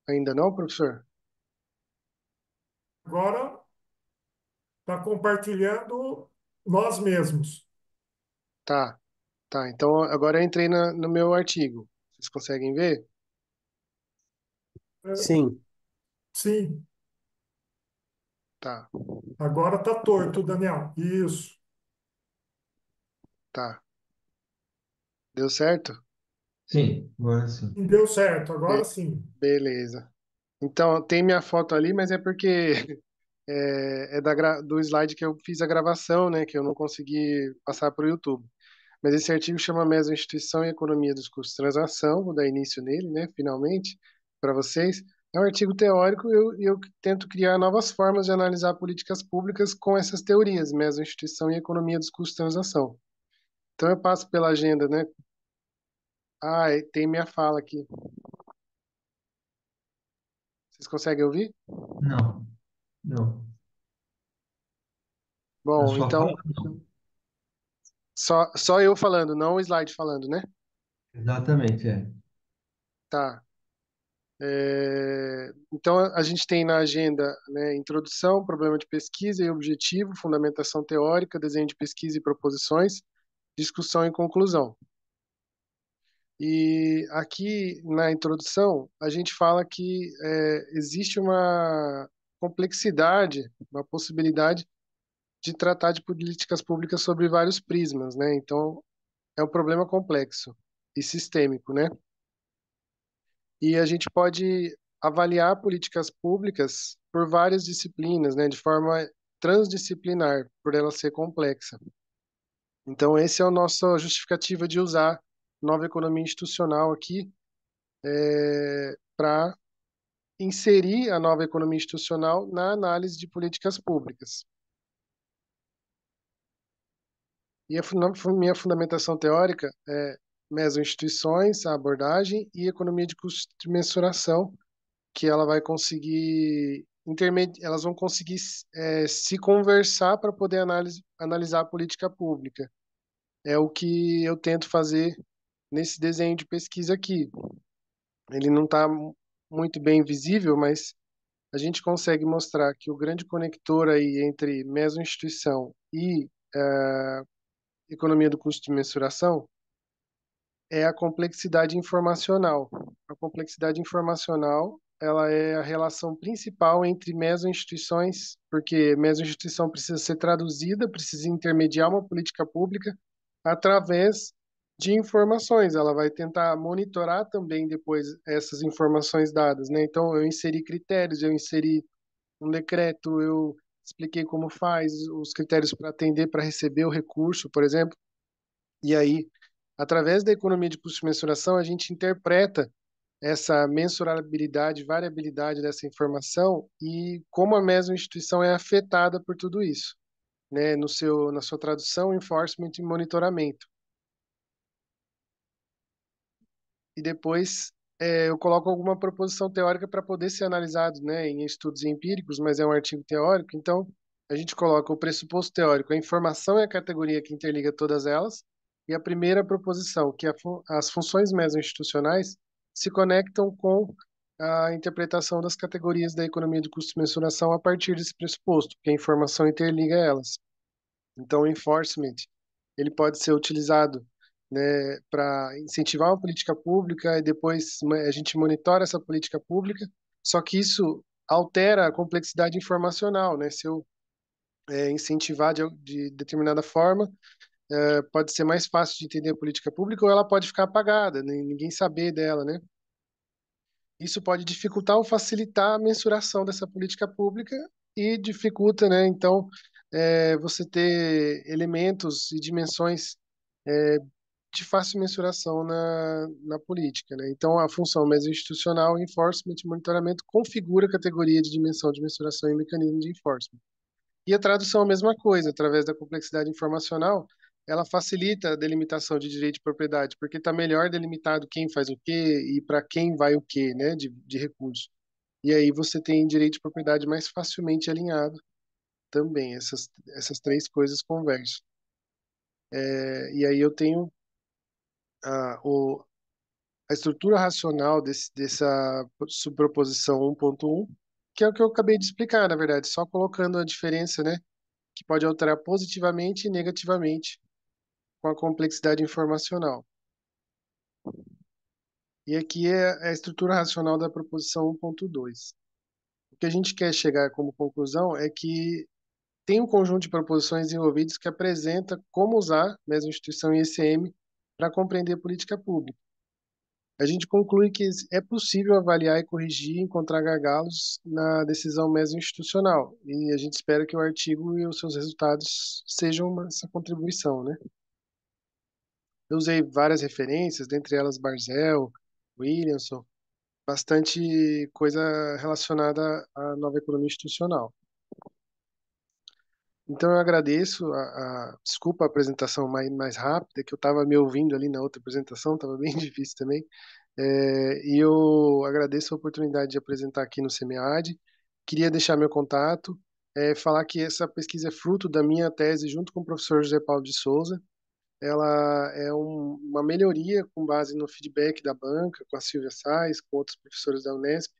Ainda não, professor? Agora está compartilhando nós mesmos. Tá, tá. Então agora eu entrei no meu artigo. Vocês conseguem ver? Sim, Sim, Tá, agora está torto, Daniel. Isso. tá. Deu certo? Sim, agora sim. Deu certo, agora Be- sim. beleza. Então, tem minha foto ali, mas é porque do slide que eu fiz a gravação, né? Que eu não consegui passar para o YouTube. Mas esse artigo chama mesmo Instituição e Economia dos Custos de Transação. Vou dar início nele, né? Finalmente, para vocês. É um artigo teórico e eu tento criar novas formas de analisar políticas públicas com essas teorias, mesmo Instituição e Economia dos Custos de Transação. Então, eu passo pela agenda, né? Ah, tem minha fala aqui. Vocês conseguem ouvir? Não, não. A Bom, sua fala, então, não. só eu falando, não o slide falando, né? Exatamente, é. Tá. Então, a gente tem na agenda, né, introdução, problema de pesquisa e objetivo, fundamentação teórica, desenho de pesquisa e proposições, discussão e conclusão. E aqui na introdução, a gente fala que existe uma complexidade, uma possibilidade de tratar de políticas públicas sobre vários prismas, né? Então, é um problema complexo e sistêmico, né? E a gente pode avaliar políticas públicas por várias disciplinas, né, de forma transdisciplinar, por ela ser complexa. Então, esse é a nossa justificativa de usar nova economia institucional aqui para inserir a nova economia institucional na análise de políticas públicas. E minha fundamentação teórica é mesoinstituições, a abordagem e economia de custo de mensuração, que ela vai conseguir elas vão conseguir se conversar para poder analisar a política pública. É o que eu tento fazer nesse desenho de pesquisa aqui. Ele não está muito bem visível, mas a gente consegue mostrar que o grande conector aí entre mesoinstituição e economia do custo de mensuração é a complexidade informacional. A complexidade informacional, ela é a relação principal entre mesoinstituições, porque mesoinstituição precisa ser traduzida, precisa intermediar uma política pública através de informações. Ela vai tentar monitorar também depois essas informações dadas, né? Então, eu inseri critérios, eu inseri um decreto, eu expliquei como faz, os critérios para atender, para receber o recurso, por exemplo. E aí, através da economia de custo de mensuração, a gente interpreta essa mensurabilidade, variabilidade dessa informação e como a mesma instituição é afetada por tudo isso, né, na sua tradução, enforcement e monitoramento. E depois eu coloco alguma proposição teórica para poder ser analisado, né, em estudos empíricos, mas é um artigo teórico, então a gente coloca o pressuposto teórico, a informação é a categoria que interliga todas elas, e a primeira proposição, que as funções mesoinstitucionais se conectam com a interpretação das categorias da economia de custo de mensuração a partir desse pressuposto, que a informação interliga elas. Então, o enforcement, ele pode ser utilizado, né, para incentivar uma política pública e depois a gente monitora essa política pública, só que isso altera a complexidade informacional, né? Se eu incentivar de determinada forma, pode ser mais fácil de entender a política pública ou ela pode ficar apagada, né? Ninguém saber dela, né? Isso pode dificultar ou facilitar a mensuração dessa política pública e dificulta, né? Então, você ter elementos e dimensões é, de fácil mensuração na política, né? Então, a função meso-institucional, enforcement e monitoramento configura a categoria de dimensão de mensuração e mecanismo de enforcement. E a tradução é a mesma coisa, através da complexidade informacional, ela facilita a delimitação de direito de propriedade, porque está melhor delimitado quem faz o quê e para quem vai o quê, né, de recurso. E aí você tem direito de propriedade mais facilmente alinhado também, essas três coisas conversam. E aí eu tenho a estrutura racional dessa subproposição 1.1, que é o que eu acabei de explicar, na verdade, só colocando a diferença, né, que pode alterar positivamente e negativamente com a complexidade informacional. E aqui é a estrutura racional da proposição 1.2. O que a gente quer chegar como conclusão é que tem um conjunto de proposições desenvolvidas que apresenta como usar mesmo instituição e ECM para compreender a política pública. A gente conclui que é possível avaliar e corrigir e encontrar gargalos na decisão meso-institucional, e a gente espera que o artigo e os seus resultados sejam essa contribuição, né? Eu usei várias referências, dentre elas Barzell, Williamson, bastante coisa relacionada à nova economia institucional. Então eu agradeço, desculpa a apresentação mais rápida, que eu estava me ouvindo ali na outra apresentação, estava bem difícil também. E eu agradeço a oportunidade de apresentar aqui no SEMEAD. Queria deixar meu contato, falar que essa pesquisa é fruto da minha tese junto com o professor José Paulo de Souza. Ela é uma melhoria com base no feedback da banca, com a Silvia Sais, com outros professores da Unesp,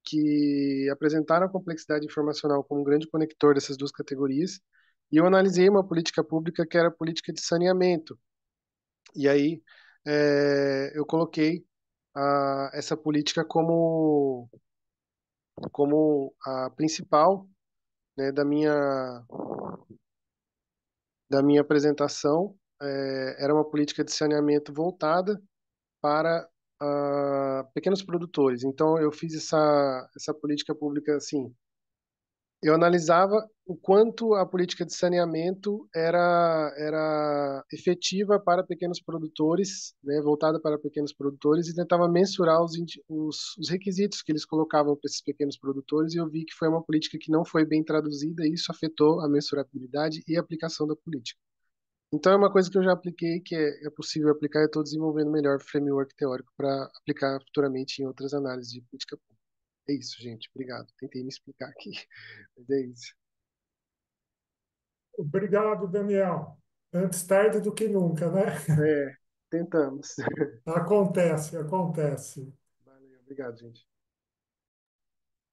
que apresentaram a complexidade informacional como um grande conector dessas duas categorias. E eu analisei uma política pública que era a política de saneamento. E aí eu coloquei essa política como a principal, né, da minha apresentação. Era uma política de saneamento voltada para pequenos produtores. Então, eu fiz essa política pública assim. Eu analisava o quanto a política de saneamento era efetiva para pequenos produtores, né, voltada para pequenos produtores, e tentava mensurar os requisitos que eles colocavam para esses pequenos produtores, e eu vi que foi uma política que não foi bem traduzida, e isso afetou a mensurabilidade e a aplicação da política. Então, é uma coisa que eu já apliquei, que é possível aplicar, e eu estou desenvolvendo melhor framework teórico para aplicar futuramente em outras análises de política pública. É isso, gente. Obrigado. Tentei me explicar aqui, mas é isso. Obrigado, Daniel. Antes tarde do que nunca, né? Tentamos. Acontece, acontece. Valeu, obrigado, gente.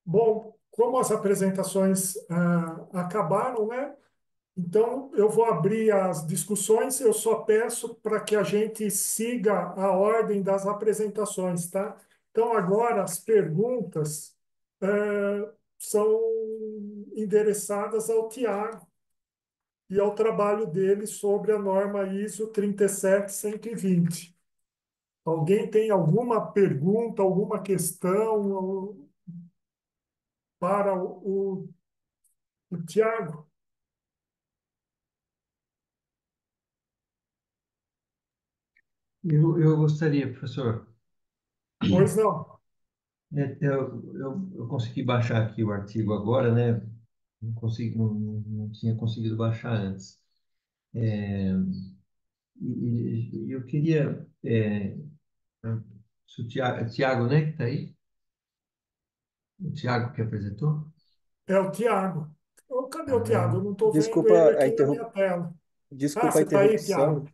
Bom, como as apresentações acabaram, né? Então, eu vou abrir as discussões. Eu só peço para que a gente siga a ordem das apresentações, tá? Então, agora as perguntas são endereçadas ao Tiago e ao trabalho dele sobre a norma ISO 37120. Alguém tem alguma pergunta, alguma questão para o Tiago? Eu gostaria, professor, Pois não. eu consegui baixar aqui o artigo agora, né? Não tinha conseguido baixar antes. E eu queria, se o Tiago, né, que está aí? O Tiago que apresentou? É o Tiago. Cadê o Tiago? Eu Ah, não estou vendo ele Desculpa a aqui na minha tela. Ah, desculpa a você está aí, interrupção. Tiago?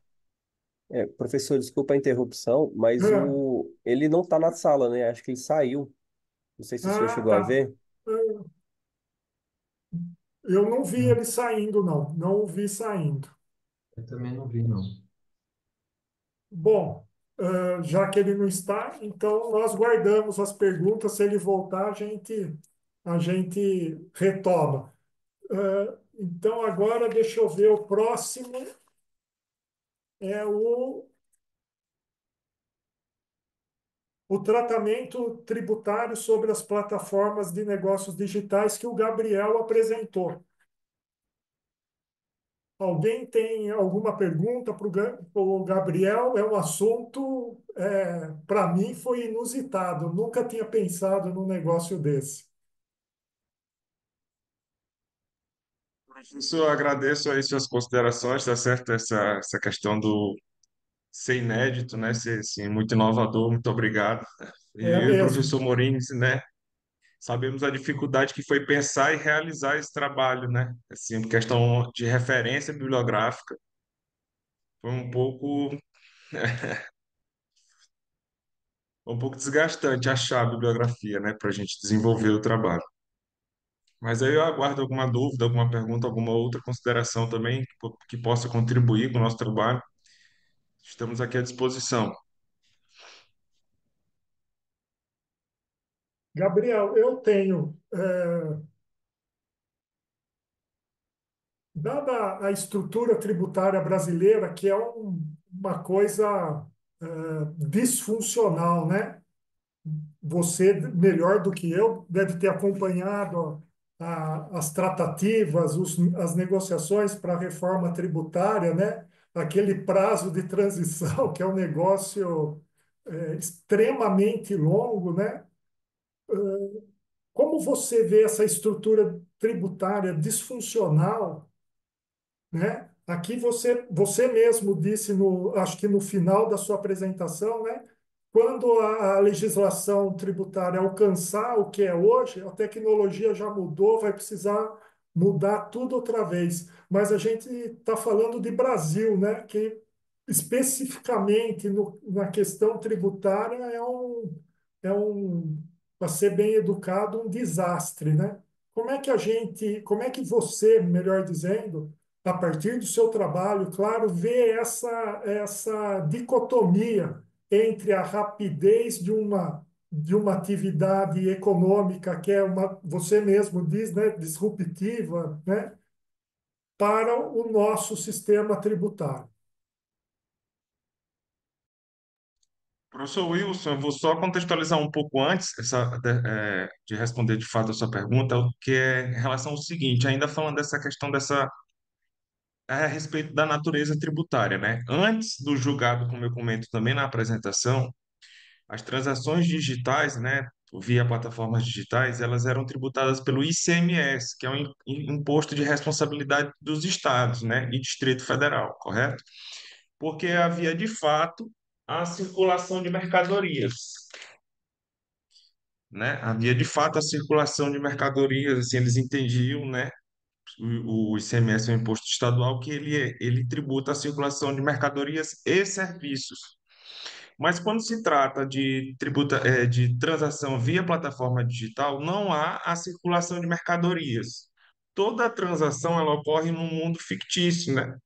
Professor, desculpa a interrupção, mas Ah, ele não está na sala, né? Acho que ele saiu. Não sei se o senhor chegou a tá. ver. Eu não vi ele saindo, não. Não o vi saindo. eu também não vi, não. Bom, já que ele não está, então nós guardamos as perguntas. Se ele voltar, a gente retoma. Então, agora, deixa eu ver, o próximo é o tratamento tributário sobre as plataformas de negócios digitais que o Gabriel apresentou. Alguém tem alguma pergunta para o Gabriel? É um assunto, para mim, foi inusitado. Nunca tinha pensado num negócio desse. Professor, agradeço aí suas considerações, tá certo? Essa questão do ser inédito, né? Ser assim, muito inovador, muito obrigado. E É eu e o mesmo. professor Morini, né? Sabemos a dificuldade que foi pensar e realizar esse trabalho, né? Assim, questão de referência bibliográfica, foi um pouco desgastante achar a bibliografia, né? Para a gente desenvolver o trabalho. Mas aí eu aguardo alguma dúvida, alguma pergunta, alguma outra consideração também que possa contribuir com o nosso trabalho. Estamos aqui à disposição. Gabriel, eu tenho, dada a estrutura tributária brasileira, que é uma coisa disfuncional, né? Você, melhor do que eu, deve ter acompanhado as tratativas, as negociações para a reforma tributária, né? Aquele prazo de transição, que é um negócio extremamente longo, né? Como você vê essa estrutura tributária disfuncional, né? Aqui você mesmo disse, acho que no final da sua apresentação, né? Quando a legislação tributária alcançar o que é hoje, a tecnologia já mudou, vai precisar mudar tudo outra vez. Mas a gente está falando de Brasil, né? Que especificamente na questão tributária para ser bem educado, um desastre, né? Como é que você, melhor dizendo, a partir do seu trabalho, claro, vê essa dicotomia entre a rapidez de uma atividade econômica que é você mesmo diz, né, disruptiva, né, para o nosso sistema tributário. Professor Wilson, eu vou só contextualizar um pouco antes de responder de fato a sua pergunta, o que é em relação ao seguinte, ainda falando dessa questão a respeito da natureza tributária, né? Antes do julgado, como eu comento também na apresentação, as transações digitais, né, via plataformas digitais, elas eram tributadas pelo ICMS, que é um imposto de responsabilidade dos estados, né, e Distrito Federal, correto? Porque havia de fato a circulação de mercadorias, né? Havia de fato a circulação de mercadorias, assim, eles entendiam, né? O ICMS é um imposto estadual que ele tributa a circulação de mercadorias e serviços. Mas quando se trata de transação via plataforma digital, não há a circulação de mercadorias. Toda a transação ela ocorre num mundo fictício, né?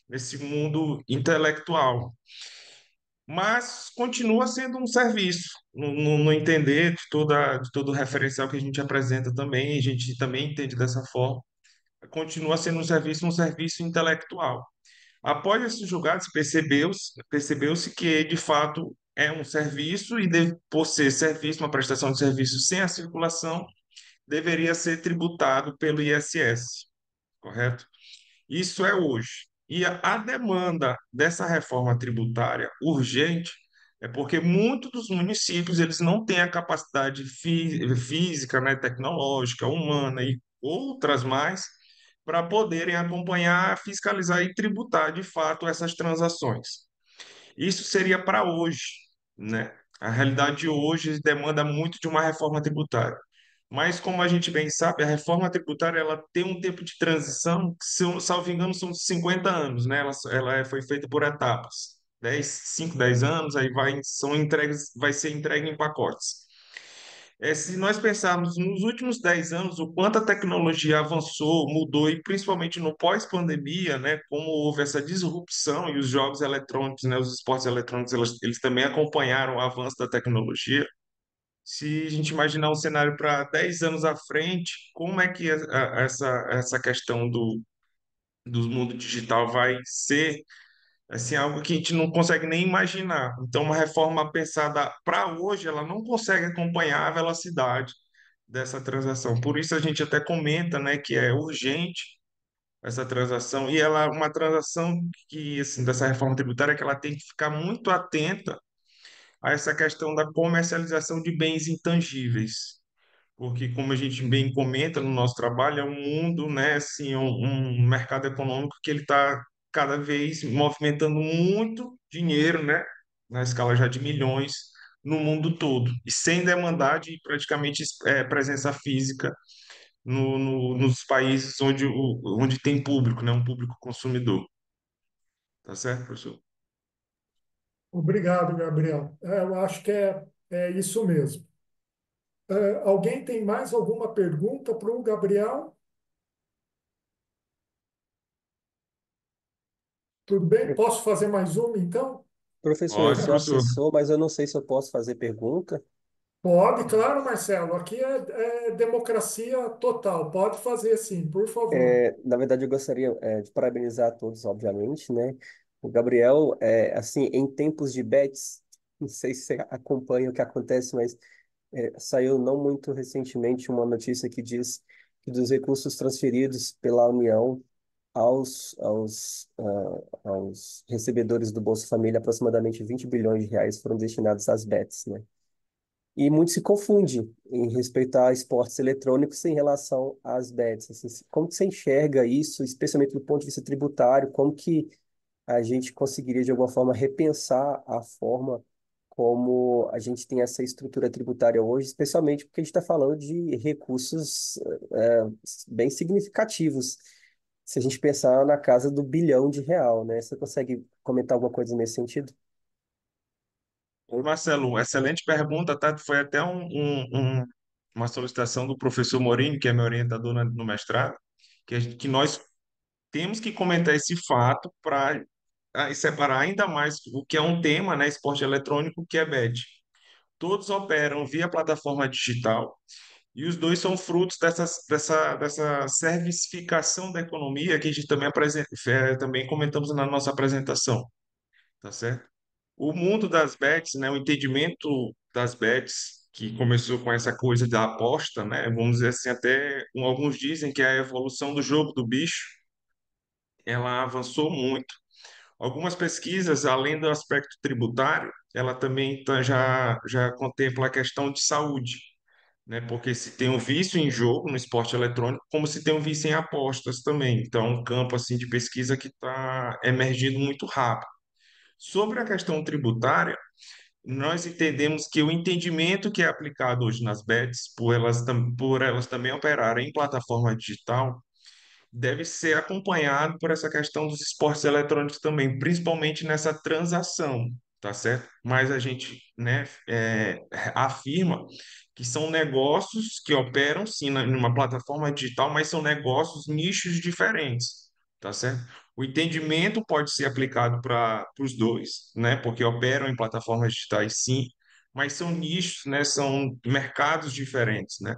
Nesse mundo intelectual. Mas continua sendo um serviço, no entender de todo o referencial que a gente apresenta também, a gente também entende dessa forma, continua sendo um serviço intelectual. Após esses julgados, percebeu-se que, de fato, é um serviço e, por ser serviço, uma prestação de serviço sem a circulação, deveria ser tributado pelo ISS, correto? Isso é hoje. E a demanda dessa reforma tributária urgente é porque muitos dos municípios eles não têm a capacidade física, né, tecnológica, humana e outras mais para poderem acompanhar, fiscalizar e tributar de fato essas transações. Isso seria para hoje, né? A realidade de hoje demanda muito de uma reforma tributária. Mas, como a gente bem sabe, a reforma tributária ela tem um tempo de transição, que, se eu, salvo engano, são de 50 anos, né? Foi feita por etapas. 10 anos, aí vai ser entregue em pacotes. Se nós pensarmos nos últimos 10 anos, o quanto a tecnologia avançou, mudou, e principalmente no pós-pandemia, né, como houve essa disrupção e os jogos eletrônicos, né, os esportes eletrônicos, eles também acompanharam o avanço da tecnologia. Se a gente imaginar um cenário para 10 anos à frente, como é que essa questão do mundo digital vai ser assim, algo que a gente não consegue nem imaginar. Então, uma reforma pensada para hoje, ela não consegue acompanhar a velocidade dessa transação. Por isso a gente até comenta, né, que é urgente essa transação e ela é uma transação que assim dessa reforma tributária que ela tem que ficar muito atenta a essa questão da comercialização de bens intangíveis porque como a gente bem comenta no nosso trabalho, é um mundo, né, assim, um mercado econômico que ele está cada vez movimentando muito dinheiro, né, na escala já de milhões no mundo todo, e sem demandar de praticamente presença física nos países onde tem público, né, um público consumidor. Tá certo, professor? Obrigado, Gabriel. Eu acho que é isso mesmo. Alguém tem mais alguma pergunta para o Gabriel? Tudo bem? Posso fazer mais uma, então? Professor, eu Pode, sou professor. assessor, mas eu não sei se eu posso fazer pergunta. Pode, claro, Marcelo. Aqui é democracia total. Pode fazer sim, por favor. Na verdade, eu gostaria, de parabenizar a todos, obviamente, né? O Gabriel, assim, em tempos de bets, não sei se você acompanha o que acontece, mas saiu não muito recentemente uma notícia que diz que dos recursos transferidos pela União aos recebedores do Bolsa Família, aproximadamente 20 bilhões de reais foram destinados às bets, né? E muito se confunde em respeitar a esportes eletrônicos em relação às bets. Assim, como que você enxerga isso, especialmente do ponto de vista tributário? Como que a gente conseguiria, de alguma forma, repensar a forma como a gente tem essa estrutura tributária hoje, especialmente porque a gente está falando de recursos bem significativos. Se a gente pensar na casa do bilhão de real, né? Você consegue comentar alguma coisa nesse sentido? Ô, Marcelo, excelente pergunta, tá? Foi até uma solicitação do professor Morini, que é meu orientador no mestrado, que nós temos que comentar esse fato para separar ainda mais o que é um tema, né, esporte eletrônico, que é bet. Todos operam via plataforma digital e os dois são frutos dessa servicificação da economia que a gente também, também comentamos na nossa apresentação, tá certo? O mundo das bets, né, o entendimento das bets, que começou com essa coisa da aposta, né, vamos dizer assim, até alguns dizem que é a evolução do jogo do bicho, ela avançou muito. Algumas pesquisas, além do aspecto tributário, ela também já contempla a questão de saúde, né? Porque se tem um vício em jogo no esporte eletrônico, como se tem um vício em apostas também. Então, é um campo assim de pesquisa que está emergindo muito rápido. Sobre a questão tributária, nós entendemos que o entendimento que é aplicado hoje nas bets, por elas também operarem em plataforma digital, deve ser acompanhado por essa questão dos esportes eletrônicos também, principalmente nessa transação. tá certo? Mas a gente, né, afirma que são negócios que operam sim numa plataforma digital, mas são negócios nichos diferentes, tá certo? O entendimento pode ser aplicado para os dois, né, porque operam em plataformas digitais sim, mas são nichos, né, são mercados diferentes, né?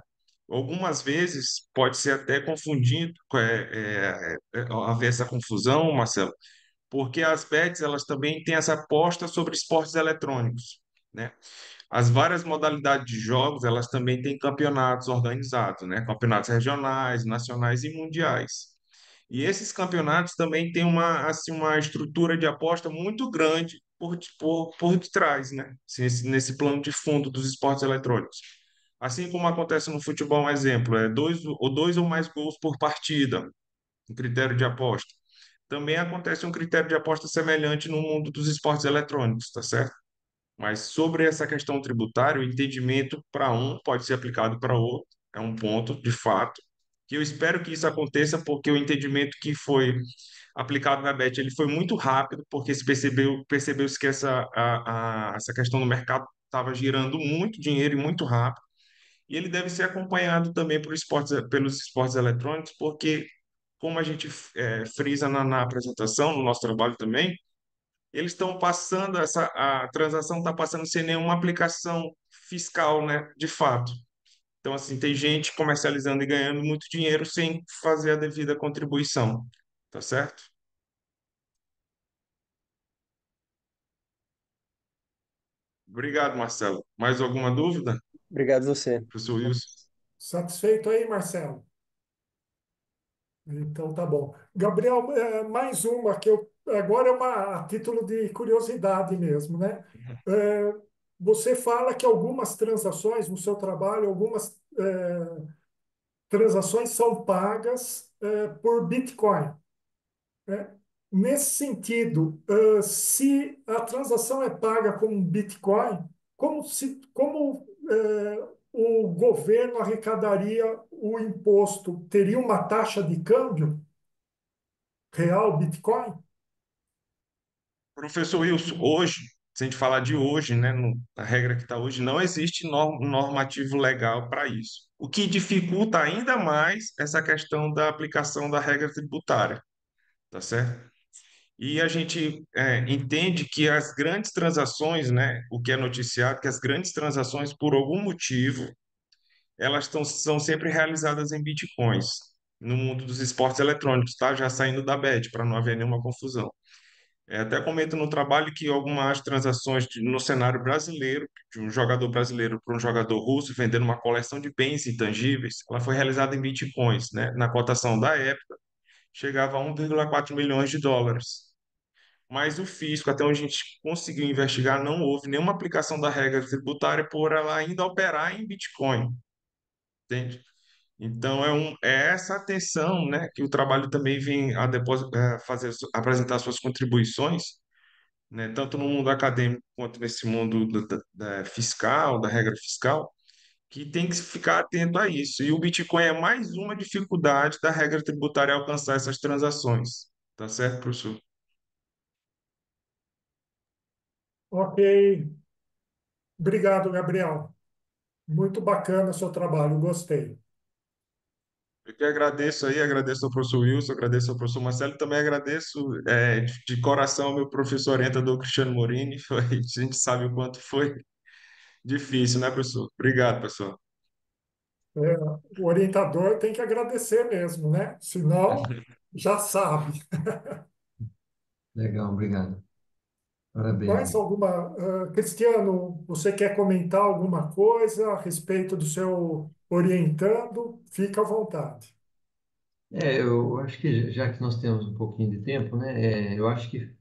Algumas vezes pode ser até confundido, haver essa confusão, Marcelo, porque as bets elas também têm essa aposta sobre esportes eletrônicos, né? As várias modalidades de jogos elas também têm campeonatos organizados, né? Campeonatos regionais, nacionais e mundiais. E esses campeonatos também têm uma assim uma estrutura de aposta muito grande por detrás, né? Assim, nesse plano de fundo dos esportes eletrônicos. Assim como acontece no futebol, um exemplo, é dois ou mais gols por partida, um critério de aposta. Também acontece um critério de aposta semelhante no mundo dos esportes eletrônicos, tá certo? Mas sobre essa questão tributária, o entendimento para um pode ser aplicado para outro, é um ponto, de fato, que eu espero que isso aconteça, porque o entendimento que foi aplicado na BET ele foi muito rápido, porque percebeu-se que essa questão do mercado estava girando muito dinheiro e muito rápido, e ele deve ser acompanhado também pelos esportes eletrônicos, porque como a gente frisa na apresentação, no nosso trabalho também, eles estão passando, a transação está passando sem nenhuma aplicação fiscal, né, de fato. Então, assim, tem gente comercializando e ganhando muito dinheiro sem fazer a devida contribuição, tá certo? Obrigado, Marcelo. Mais alguma dúvida, Obrigado você. professor Wilson? Satisfeito aí, Marcelo? Então tá bom. Gabriel, mais uma que eu agora é uma a título de curiosidade mesmo, né? É, você fala que algumas transações no seu trabalho, algumas transações são pagas por Bitcoin, né? Nesse sentido, se a transação é paga com Bitcoin, o governo arrecadaria o imposto? Teria uma taxa de câmbio real Bitcoin? Professor Wilson, hoje, se a gente falar de hoje, né, a regra que está hoje, não existe normativo legal para isso. O que dificulta ainda mais essa questão da aplicação da regra tributária, tá certo? E a gente entende que as grandes transações, né, o que é noticiado, que as grandes transações, por algum motivo, são sempre realizadas em bitcoins, no mundo dos esportes eletrônicos, tá? Já saindo da bet, para não haver nenhuma confusão. Até comento no trabalho que algumas transações no cenário brasileiro, de um jogador brasileiro para um jogador russo, vendendo uma coleção de bens intangíveis, ela foi realizada em bitcoins, né? Na cotação da época, chegava a 1,4 milhões de dólares. Mas o fisco, até onde a gente conseguiu investigar, não houve nenhuma aplicação da regra tributária por ela ainda operar em Bitcoin, entende? Então, é essa atenção, né, que o trabalho também vem apresentar suas contribuições, né, tanto no mundo acadêmico quanto nesse mundo da fiscal, da regra fiscal, que tem que ficar atento a isso. E o Bitcoin é mais uma dificuldade da regra tributária alcançar essas transações. Tá certo, professor? Ok. Obrigado, Gabriel. Muito bacana o seu trabalho, gostei. Eu que agradeço aí, agradeço ao professor Wilson, agradeço ao professor Marcelo, e também agradeço de coração ao meu professor orientador Cristiano Morini. A gente sabe o quanto foi difícil, né, professor? Obrigado, professor. É, o orientador tem que agradecer mesmo, né? Senão, já sabe. Legal, obrigado. Parabéns Mais aí. alguma, Cristiano, você quer comentar alguma coisa a respeito do seu orientando? Fica à vontade. Eu acho que já que nós temos um pouquinho de tempo, né, eu acho que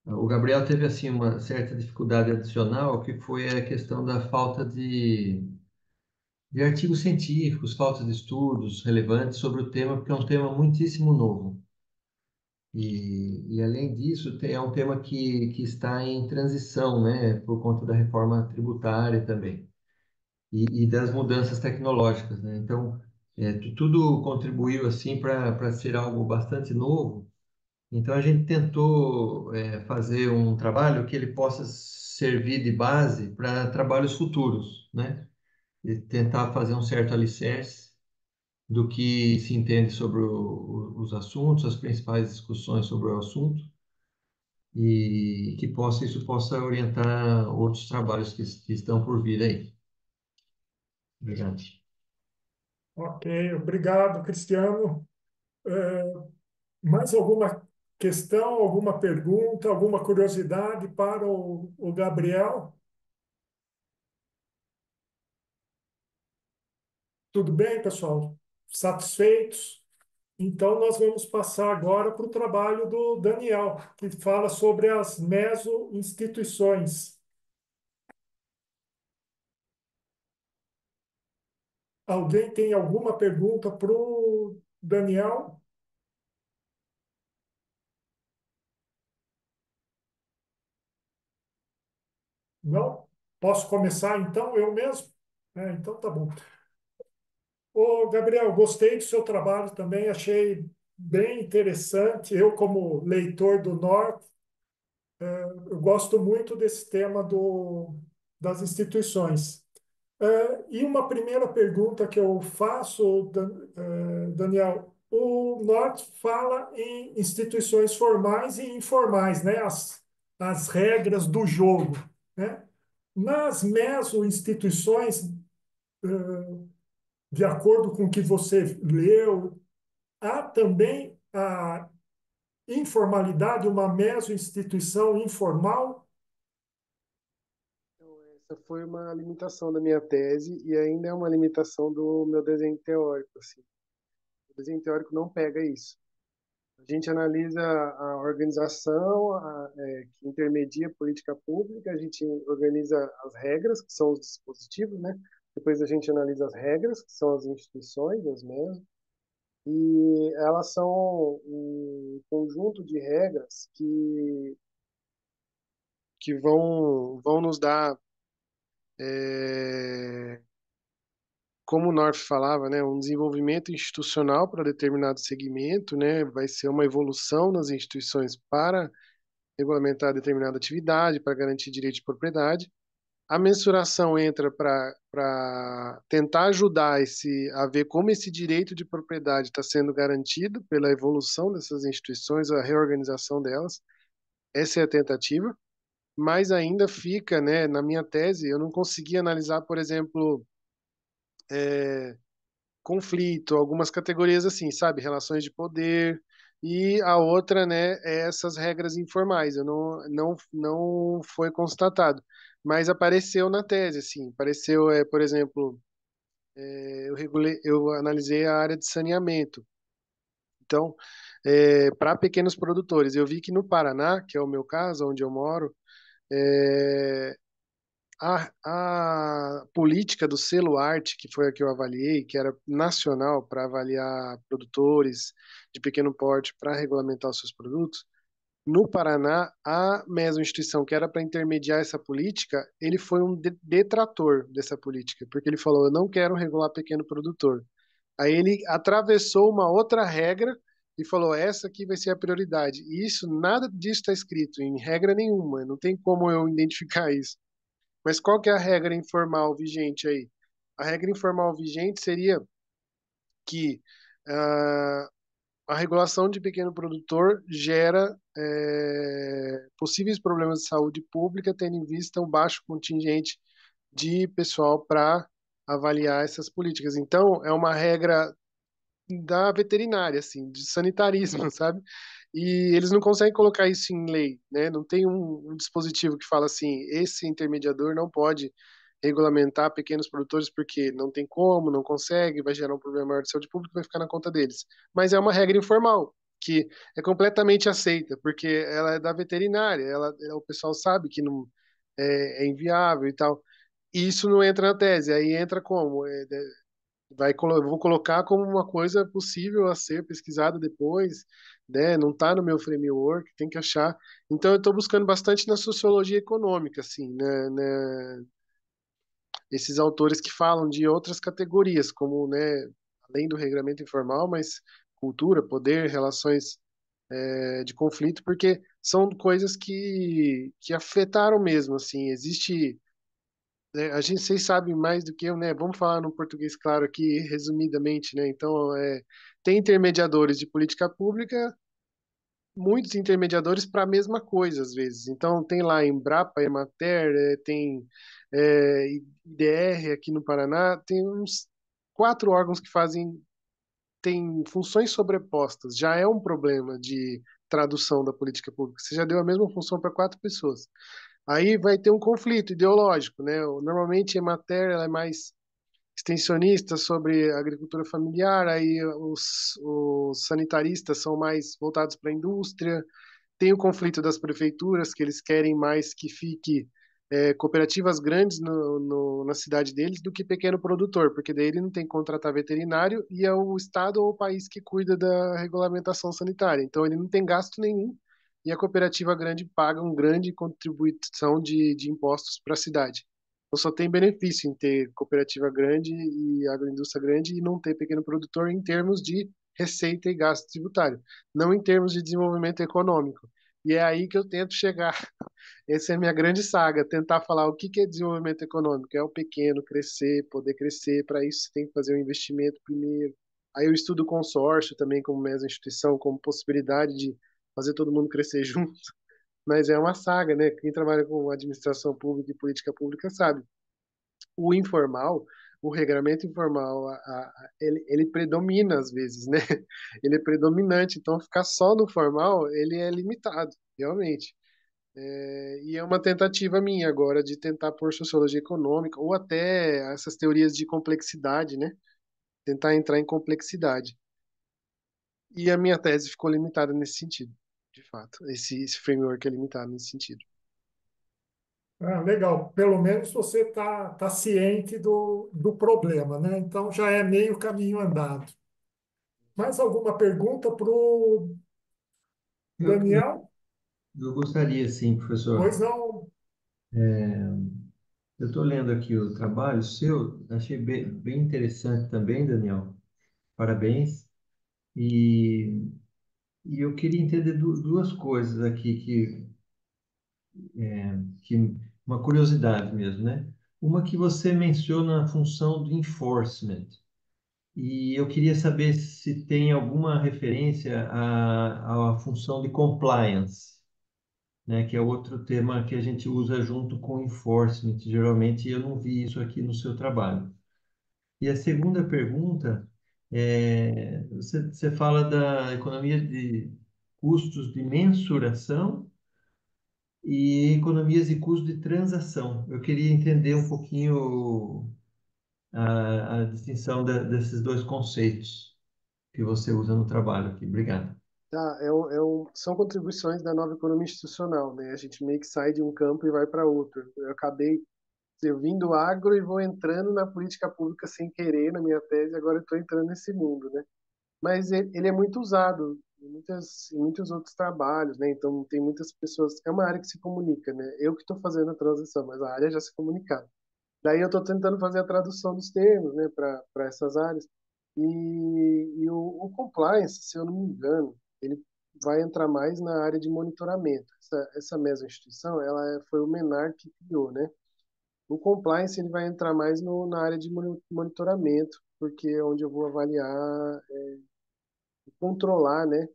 o Gabriel teve assim uma certa dificuldade adicional, que foi a questão da falta de artigos científicos, falta de estudos relevantes sobre o tema, porque é um tema muitíssimo novo. E além disso, é um tema que está em transição, né, por conta da reforma tributária também, e das mudanças tecnológicas, né? Então, tudo contribuiu assim para ser algo bastante novo, Então a gente tentou fazer um trabalho que ele possa servir de base para trabalhos futuros, né? E tentar fazer um certo alicerce do que se entende sobre os assuntos, as principais discussões sobre o assunto, e que isso possa orientar outros trabalhos que estão por vir aí. Obrigado. Ok, obrigado, Cristiano. Mais alguma questão, alguma pergunta, alguma curiosidade para o Gabriel? Tudo bem, pessoal? Satisfeitos? Então, nós vamos passar agora para o trabalho do Daniel, que fala sobre as meso-instituições. Alguém tem alguma pergunta para o Daniel? Não? Posso começar então, eu mesmo? Então tá bom. Ô, Gabriel, gostei do seu trabalho também, achei bem interessante. Eu, como leitor do Norte, eu gosto muito desse tema das instituições. E uma primeira pergunta que eu faço, Daniel, o Norte fala em instituições formais e informais, né? As regras do jogo, né? Nas meso-instituições, de acordo com o que você leu, há também a informalidade, uma meso-instituição informal? Então, essa foi uma limitação da minha tese e ainda é uma limitação do meu desenho teórico, assim. O desenho teórico não pega isso. A gente analisa a organização que intermedia a política pública, a gente organiza as regras, que são os dispositivos, né? Depois a gente analisa as regras, que são as instituições, as mesmas, e elas são um conjunto de regras que vão nos dar, é, como o North falava, né, um desenvolvimento institucional para determinado segmento, né? Vai ser uma evolução nas instituições para regulamentar determinada atividade, para garantir direito de propriedade. A mensuração entra para tentar ajudar a ver como esse direito de propriedade está sendo garantido pela evolução dessas instituições, a reorganização delas. Essa é a tentativa, mas ainda fica, né, na minha tese, eu não consegui analisar, por exemplo, conflito, algumas categorias assim, sabe, relações de poder, e a outra, né, é essas regras informais. Eu não foi constatado, mas apareceu na tese, assim, apareceu, por exemplo, eu analisei a área de saneamento. Então, para pequenos produtores, eu vi que no Paraná, que é o meu caso, onde eu moro, é, a política do selo arte, que foi a que eu avaliei, que era nacional para avaliar produtores de pequeno porte para regulamentar os seus produtos, no Paraná, a mesma instituição que era para intermediar essa política, ele foi um detrator dessa política, porque ele falou: eu não quero regular pequeno produtor. Aí ele atravessou uma outra regra e falou: essa aqui vai ser a prioridade. E isso, nada disso está escrito em regra nenhuma, não tem como eu identificar isso. Mas qual que é a regra informal vigente aí? A regra informal vigente seria que uh, a regulação de pequeno produtor gera possíveis problemas de saúde pública, tendo em vista um baixo contingente de pessoal para avaliar essas políticas. Então, é uma regra da veterinária, assim, de sanitarismo, sabe? E eles não conseguem colocar isso em lei, né? Não tem um dispositivo que fala assim, esse intermediador não pode regulamentar pequenos produtores porque não tem como, não consegue, vai gerar um problema maior de saúde pública, vai ficar na conta deles. Mas é uma regra informal, que é completamente aceita, porque ela é da veterinária, o pessoal sabe que não é inviável e tal. E isso não entra na tese, aí entra como? Eu vou colocar como uma coisa possível a ser pesquisada depois, né? Não está no meu framework, tem que achar. Então, eu estou buscando bastante na sociologia econômica, assim, né? Esses autores que falam de outras categorias, como, né, além do regramento informal, mas cultura, poder, relações de conflito, porque são coisas que afetaram mesmo, assim, existe, a gente, vocês sabem mais do que eu, né? Vamos falar no português claro aqui, resumidamente, né? Então, tem intermediadores de política pública, muitos intermediadores para a mesma coisa, às vezes. Então, tem lá Embrapa, Emater, tem IDR aqui no Paraná, tem uns 4 órgãos que têm funções sobrepostas. Já é um problema de tradução da política pública. Você já deu a mesma função para 4 pessoas. Aí vai ter um conflito ideológico, né? Normalmente a Emater ela é mais extensionista sobre agricultura familiar, aí os sanitaristas são mais voltados para a indústria, tem o conflito das prefeituras, que eles querem mais que fique cooperativas grandes na cidade deles do que pequeno produtor, porque daí ele não tem que contratar veterinário e é o estado ou o país que cuida da regulamentação sanitária. Então ele não tem gasto nenhum e a cooperativa grande paga uma grande contribuição de impostos para a cidade. Então só tem benefício em ter cooperativa grande e agroindústria grande e não ter pequeno produtor em termos de receita e gasto tributário, não em termos de desenvolvimento econômico. E é aí que eu tento chegar. Essa é a minha grande saga, tentar falar o que é desenvolvimento econômico. É o pequeno crescer, poder crescer. Para isso, você tem que fazer um investimento primeiro. Aí eu estudo o consórcio também como mesma instituição, como possibilidade de fazer todo mundo crescer junto. Mas é uma saga, né? Quem trabalha com administração pública e política pública sabe. O informal, o regramento informal, ele predomina às vezes, né? Ele é predominante, então ficar só no formal, ele é limitado, realmente. E é uma tentativa minha agora de tentar pôr sociologia econômica ou até essas teorias de complexidade, né? Tentar entrar em complexidade. E a minha tese ficou limitada nesse sentido, de fato. Esse framework é limitado nesse sentido. Ah, legal. Pelo menos você tá ciente do problema, né? Então já é meio caminho andado. Mais alguma pergunta para o Eu, eu, Daniel? eu gostaria, sim, Pois professor. não. Eu estou lendo aqui o trabalho seu, achei bem interessante também, Daniel. Parabéns. E, e eu queria entender duas coisas aqui que uma curiosidade mesmo, né? Uma que você menciona a função do enforcement. E eu queria saber se tem alguma referência à função de compliance, né? Que é outro tema que a gente usa junto com enforcement. Geralmente eu não vi isso aqui no seu trabalho. E a segunda pergunta você fala da economia de custos de mensuração e economias de custo de transação. Eu queria entender um pouquinho a distinção desses dois conceitos que você usa no trabalho aqui. Obrigado. Tá, são contribuições da nova economia institucional, né? A gente meio que sai de um campo e vai para outro. Eu acabei servindo o agro e vou entrando na política pública sem querer na minha tese, agora eu estou entrando nesse mundo, né? Mas ele é muito usado em muitos outros trabalhos, né? Então tem muitas pessoas, é uma área que se comunica, né? Eu que estou fazendo a transição, mas a área já se comunicava. Daí eu estou tentando fazer a tradução dos termos, né, para essas áreas. O compliance, se eu não me engano, ele vai entrar mais na área de monitoramento. Essa mesma instituição, foi o Menar que criou, né? O compliance ele vai entrar mais na área de monitoramento, porque é onde eu vou avaliar controlar, né,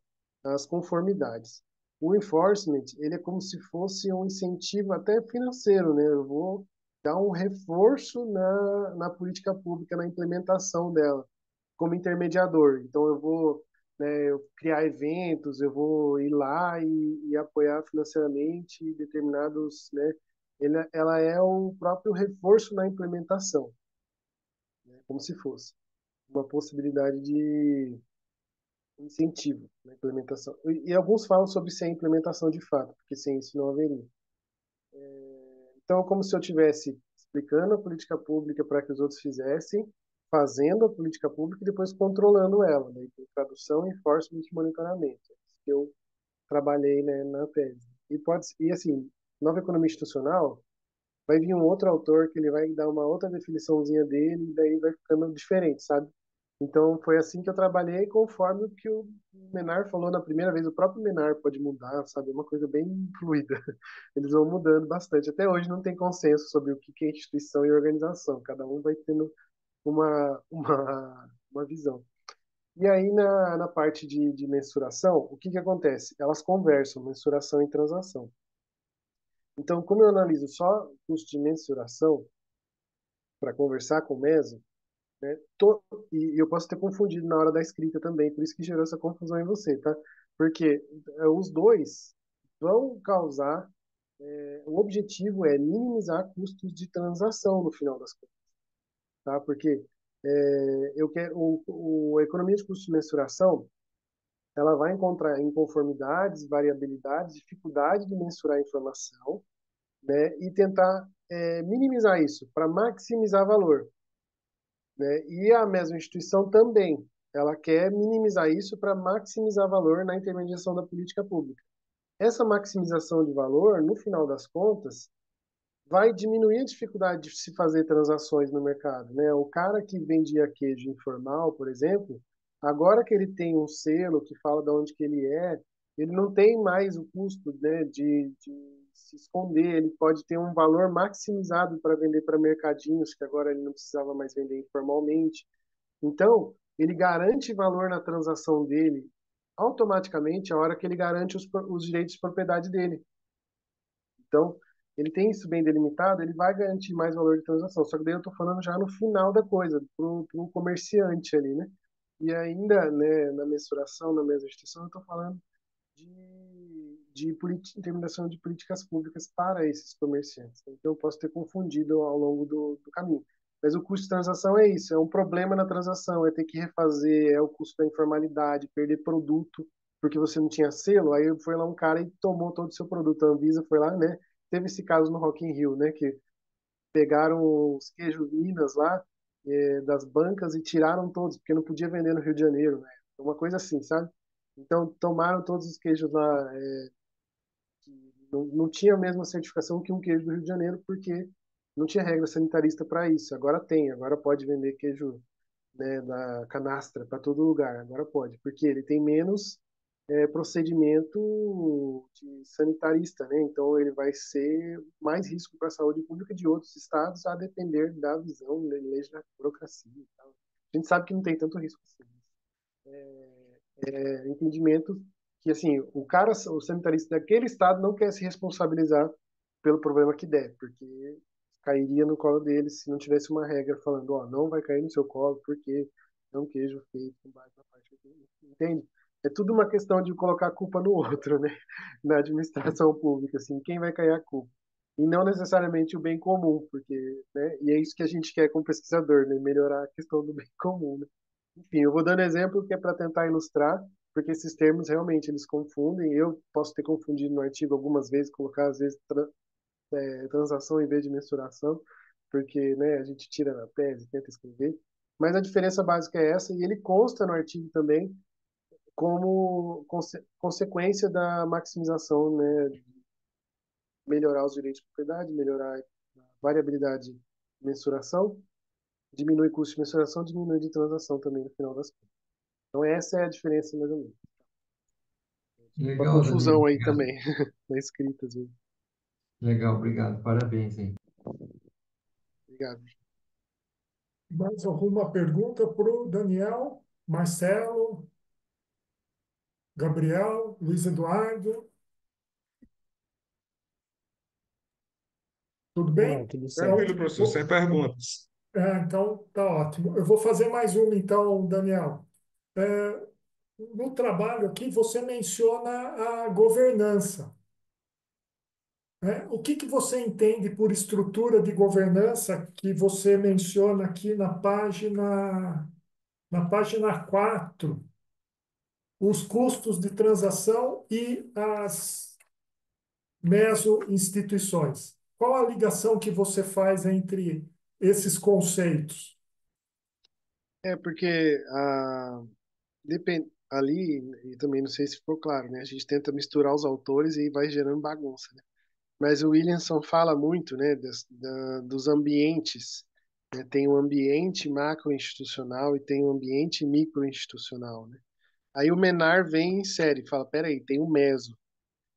as conformidades. O enforcement, ele é como se fosse um incentivo até financeiro, né? Eu vou dar um reforço na política pública, na implementação dela, como intermediador. Então, eu criar eventos, eu vou ir lá e apoiar financeiramente determinados, né? Ela é o próprio reforço na implementação, né? Como se fosse uma possibilidade de incentivo na implementação. E alguns falam sobre sem implementação de fato, porque sem isso não haveria. Então, é como se eu estivesse explicando a política pública para que os outros fizessem, fazendo a política pública e depois controlando ela, né? Então, tradução, enforcement e monitoramento. É isso que eu trabalhei, né, na tese. E assim, nova economia institucional, vai vir um outro autor que ele vai dar uma outra definiçãozinha dele e daí vai ficando diferente, sabe? Então, foi assim que eu trabalhei, conforme o que o Menar falou na primeira vez. O próprio Menar pode mudar, sabe? É uma coisa bem fluida. Eles vão mudando bastante. Até hoje não tem consenso sobre o que é instituição e organização. Cada um vai tendo uma visão. E aí, na parte de mensuração, o que acontece? Elas conversam, mensuração e transação. Então, como eu analiso só custo de mensuração para conversar com o Meso, né, e eu posso ter confundido na hora da escrita também, por isso que gerou essa confusão em você, tá? Porque os dois vão causar, o objetivo é minimizar custos de transação no final das contas, tá? Porque eu quero, a economia de custo de mensuração, ela vai encontrar inconformidades, variabilidades, dificuldade de mensurar a informação, né, e tentar minimizar isso para maximizar valor, né? E a mesma instituição também, ela quer minimizar isso para maximizar valor na intermediação da política pública. Essa maximização de valor, no final das contas, vai diminuir a dificuldade de se fazer transações no mercado, né? O cara que vendia queijo informal, por exemplo, agora que ele tem um selo que fala de onde que ele não tem mais o custo, né, de se esconder, ele pode ter um valor maximizado para vender para mercadinhos, que agora ele não precisava mais vender informalmente. Então, ele garante valor na transação dele automaticamente a hora que ele garante os direitos de propriedade dele. Então, ele tem isso bem delimitado, ele vai garantir mais valor de transação. Só que daí eu estou falando já no final da coisa, para o comerciante ali, né? E ainda, né, na mensuração, na mesma instituição, eu estou falando de intermediação de políticas públicas para esses comerciantes. Então, eu posso ter confundido ao longo do caminho. Mas o custo de transação é isso, é um problema na transação, é ter que refazer, é o custo da informalidade, perder produto, porque você não tinha selo, aí foi lá um cara e tomou todo o seu produto. A Anvisa foi lá, né? Teve esse caso no Rock in Rio, né? Que pegaram os queijos Minas lá, das bancas e tiraram todos, porque não podia vender no Rio de Janeiro, né? Uma coisa assim, sabe? Então, tomaram todos os queijos lá, não tinha a mesma certificação que um queijo do Rio de Janeiro, porque não tinha regra sanitarista para isso. Agora tem, agora pode vender queijo, né, da canastra para todo lugar, agora pode, porque ele tem menos procedimento sanitarista, né? Então ele vai ser mais risco para a saúde pública de outros estados, a depender da visão da lei da burocracia e tal. A gente sabe que não tem tanto risco assim. Entendimento que assim o sanitarista daquele estado não quer se responsabilizar pelo problema que der, porque cairia no colo dele se não tivesse uma regra falando, ó, não vai cair no seu colo porque é um queijo feito com base na parte, entende? É tudo uma questão de colocar a culpa no outro, né? Na administração pública, assim, quem vai cair a culpa? E não necessariamente o bem comum, porque, né? E é isso que a gente quer como pesquisador, né? Melhorar a questão do bem comum, né? Enfim, eu vou dando exemplo que é para tentar ilustrar, porque esses termos realmente eles confundem. Eu posso ter confundido no artigo algumas vezes, colocar às vezes transação em vez de mensuração, porque, né, a gente tira na tese, tenta escrever. Mas a diferença básica é essa, e ele consta no artigo também como consequência da maximização, né, de melhorar os direitos de propriedade, melhorar a variabilidade de mensuração, diminui o custo de mensuração, diminui de transação também no final das contas. Então essa é a diferença mais ou menos. Uma Legal, Daniel. confusão aí Obrigado. também na escrita, às vezes. Legal, obrigado. Parabéns, hein? Obrigado. Mais alguma pergunta para o Daniel, Marcelo, Gabriel, Luiz Eduardo? Tudo Não, bem? tudo certo. Tranquilo, professor, sem perguntas. Então, tá ótimo. Eu vou fazer mais uma, então, Daniel. É, no trabalho aqui, você menciona a governança, né? O que que você entende por estrutura de governança que você menciona aqui na página 4, os custos de transação e as meso-instituições? Qual a ligação que você faz entre esses conceitos? Porque ali, e também não sei se ficou claro, né? A gente tenta misturar os autores e vai gerando bagunça, né? Mas o Williamson fala muito, né, dos ambientes né? Tem o ambiente macro-institucional e tem o ambiente micro-institucional, né? Aí o Menar vem em série, e fala, peraí, tem o meso,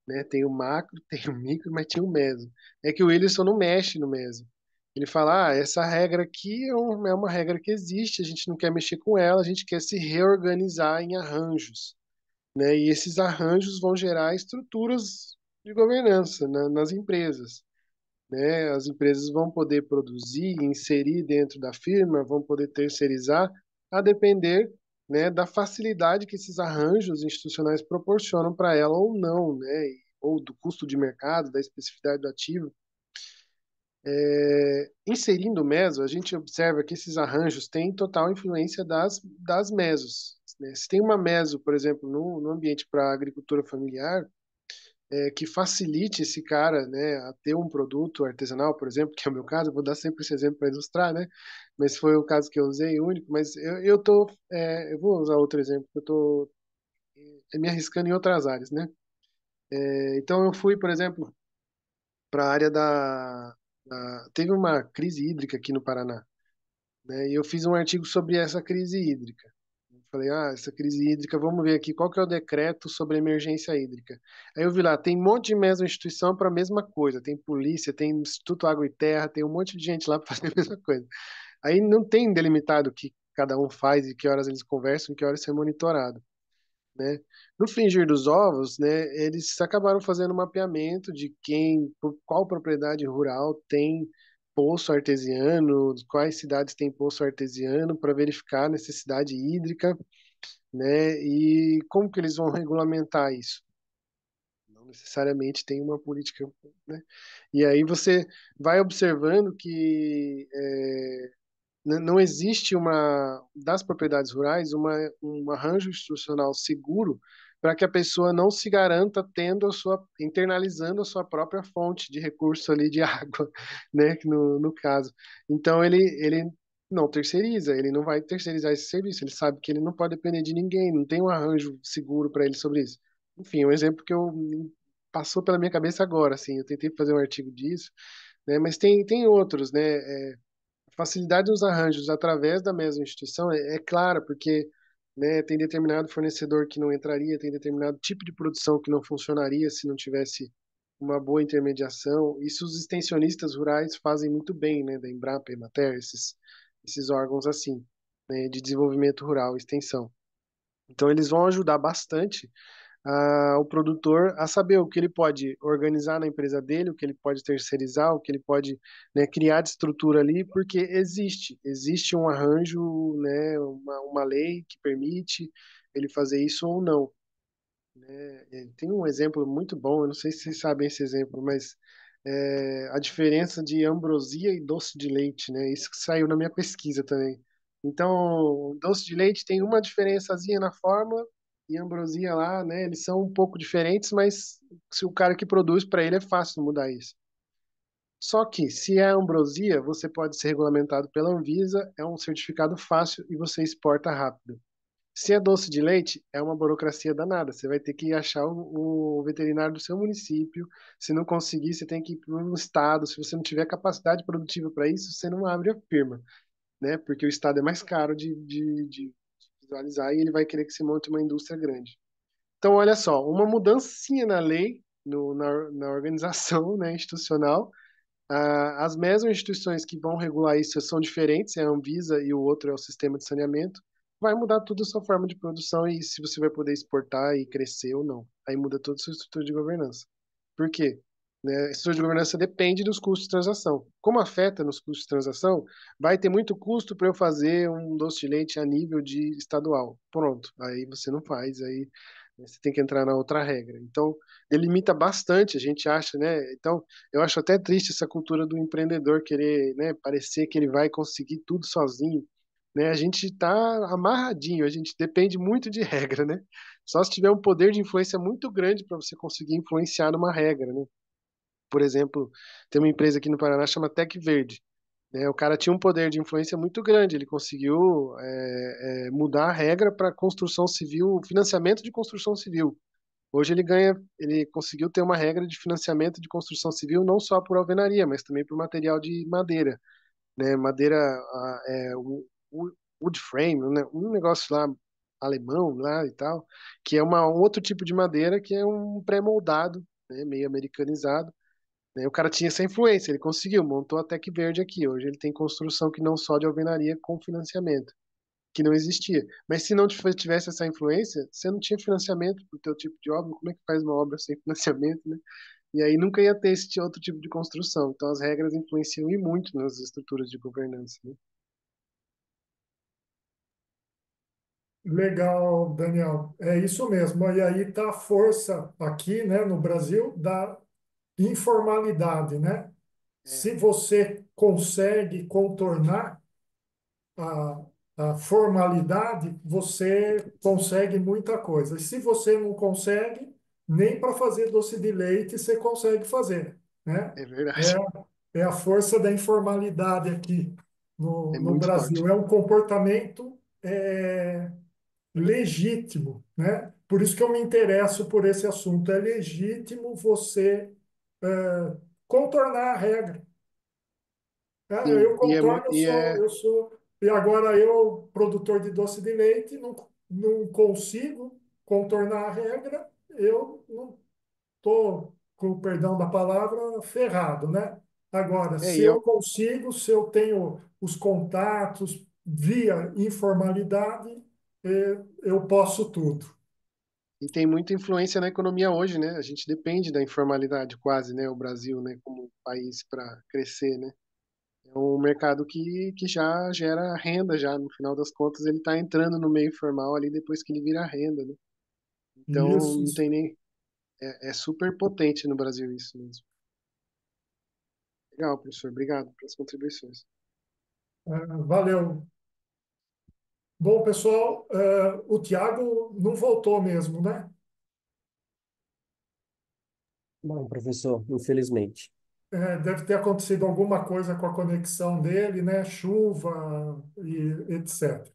né? Tem o macro, tem o micro, mas tem o meso. É que o Wilson não mexe no meso. Ele fala, essa regra aqui é uma regra que existe, a gente não quer mexer com ela, a gente quer se reorganizar em arranjos, né? E esses arranjos vão gerar estruturas de governança nas empresas, né? As empresas vão poder produzir, inserir dentro da firma, vão poder terceirizar, a depender, né, da facilidade que esses arranjos institucionais proporcionam para ela ou não, né? Ou do custo de mercado, da especificidade do ativo. Inserindo o meso, a gente observa que esses arranjos têm total influência das mesos, né? Se tem uma meso, por exemplo, no ambiente para agricultura familiar, que facilite esse cara, né, a ter um produto artesanal, por exemplo, que é o meu caso, eu vou dar sempre esse exemplo para ilustrar, né, mas foi o caso que eu usei, único, mas eu vou usar outro exemplo, eu tô me arriscando em outras áreas, né. Então eu fui, por exemplo, para a área teve uma crise hídrica aqui no Paraná, né, e eu fiz um artigo sobre essa crise hídrica. Falei, essa crise hídrica, vamos ver aqui qual que é o decreto sobre emergência hídrica. Aí eu vi lá, tem um monte de mesma instituição para a mesma coisa. Tem polícia, tem Instituto Água e Terra, tem um monte de gente lá para fazer a mesma coisa. Aí não tem delimitado o que cada um faz e que horas eles conversam, que horas isso é monitorado, né? No frigir dos ovos, né, eles acabaram fazendo um mapeamento de qual propriedade rural tem poço artesiano, quais cidades têm poço artesiano, para verificar a necessidade hídrica, né? E como que eles vão regulamentar isso? Não necessariamente tem uma política, né? E aí você vai observando que não existe das propriedades rurais um arranjo institucional seguro para que a pessoa não se garanta internalizando a sua própria fonte de recurso ali de água, né, no caso. Então ele não terceiriza, ele não vai terceirizar esse serviço, ele sabe que ele não pode depender de ninguém, não tem um arranjo seguro para ele sobre isso. Enfim, é um exemplo que passou pela minha cabeça agora, assim, eu tentei fazer um artigo disso, né, mas tem outros, né, facilidade dos arranjos através da mesma instituição é clara, porque, né, tem determinado fornecedor que não entraria, tem determinado tipo de produção que não funcionaria se não tivesse uma boa intermediação. Isso os extensionistas rurais fazem muito bem, né, da Embrapa, Emater, esses órgãos assim, né, de desenvolvimento rural, extensão. Então, eles vão ajudar bastante o produtor a saber o que ele pode organizar na empresa dele, o que ele pode terceirizar, o que ele pode, né, criar de estrutura ali, porque existe um arranjo, né, uma lei que permite ele fazer isso ou não, né? Tem um exemplo muito bom, eu não sei se vocês sabem esse exemplo, mas a diferença de ambrosia e doce de leite, né? Isso que saiu na minha pesquisa também. Então, doce de leite tem uma diferençazinha na fórmula e ambrosia lá, né? Eles são um pouco diferentes, mas se o cara que produz para ele é fácil mudar isso. Só que, se é ambrosia, você pode ser regulamentado pela Anvisa, é um certificado fácil e você exporta rápido. Se é doce de leite, é uma burocracia danada. Você vai ter que achar o veterinário do seu município. Se não conseguir, você tem que ir para um estado. Se você não tiver capacidade produtiva para isso, você não abre a firma, né? Porque o estado é mais caro de visualizar e ele vai querer que se monte uma indústria grande. Então, olha só, uma mudancinha na lei, na organização, né, institucional. As mesmas instituições que vão regular isso são diferentes, é a Anvisa e o outro é o sistema de saneamento. Vai mudar tudo a sua forma de produção e se você vai poder exportar e crescer ou não. Aí muda toda a sua estrutura de governança. Por quê? Né, a estrutura de governança depende dos custos de transação. Como afeta nos custos de transação, vai ter muito custo para eu fazer um doce de leite a nível de estadual. Pronto, aí você não faz, aí você tem que entrar na outra regra. Então, delimita bastante, a gente acha, né? Então, eu acho até triste essa cultura do empreendedor querer, né, parecer que ele vai conseguir tudo sozinho, né? A gente está amarradinho, a gente depende muito de regra, né? Só se tiver um poder de influência muito grande para você conseguir influenciar numa regra, né? Por exemplo, tem uma empresa aqui no Paraná chama Tec Verde, né? O cara tinha um poder de influência muito grande, ele conseguiu mudar a regra para construção civil, financiamento de construção civil. Hoje ele conseguiu ter uma regra de financiamento de construção civil não só por alvenaria, mas também por material de madeira, né? Madeira, wood frame, né? Um negócio lá alemão lá e tal, que é um outro tipo de madeira que é um pré-moldado, né? Meio americanizado, né? O cara tinha essa influência, ele conseguiu, montou a Tec Verde aqui. Hoje ele tem construção que não só de alvenaria com financiamento, que não existia. Mas se não tivesse essa influência, você não tinha financiamento para o teu tipo de obra. Como é que faz uma obra sem financiamento, né? E aí nunca ia ter esse outro tipo de construção. Então as regras influenciam e muito nas estruturas de governança, né? Legal, Daniel. É isso mesmo. E aí está a força aqui, né, no Brasil, da informalidade, né? É, Se você consegue contornar a, a formalidade, você consegue muita coisa. E se você não consegue, nem para fazer doce de leite você consegue fazer, né? é verdade. É a força da informalidade aqui É no muito forte. Brasil. É um comportamento legítimo, né? Por isso que eu me interesso por esse assunto. É legítimo você contornar a regra. Sim, Eu contorno, eu sou. E agora eu, produtor de doce de leite, não consigo contornar a regra, eu não estou, com o perdão da palavra, ferrado, né? Agora, se e, eu consigo, se eu tenho os contatos via informalidade, eu posso tudo. e tem muita influência na economia hoje, né? A gente depende da informalidade quase, né? O Brasil, né? Como país para crescer, né? É um mercado que já gera renda, já no final das contas ele está entrando no meio informal ali depois que ele vira renda, né? Então Isso, não tem nem é super potente no Brasil isso mesmo. Legal, professor, obrigado pelas contribuições. valeu. Bom, pessoal, o Tiago não voltou mesmo, né? Não, professor, infelizmente. Deve ter acontecido alguma coisa com a conexão dele, né? Chuva e etc.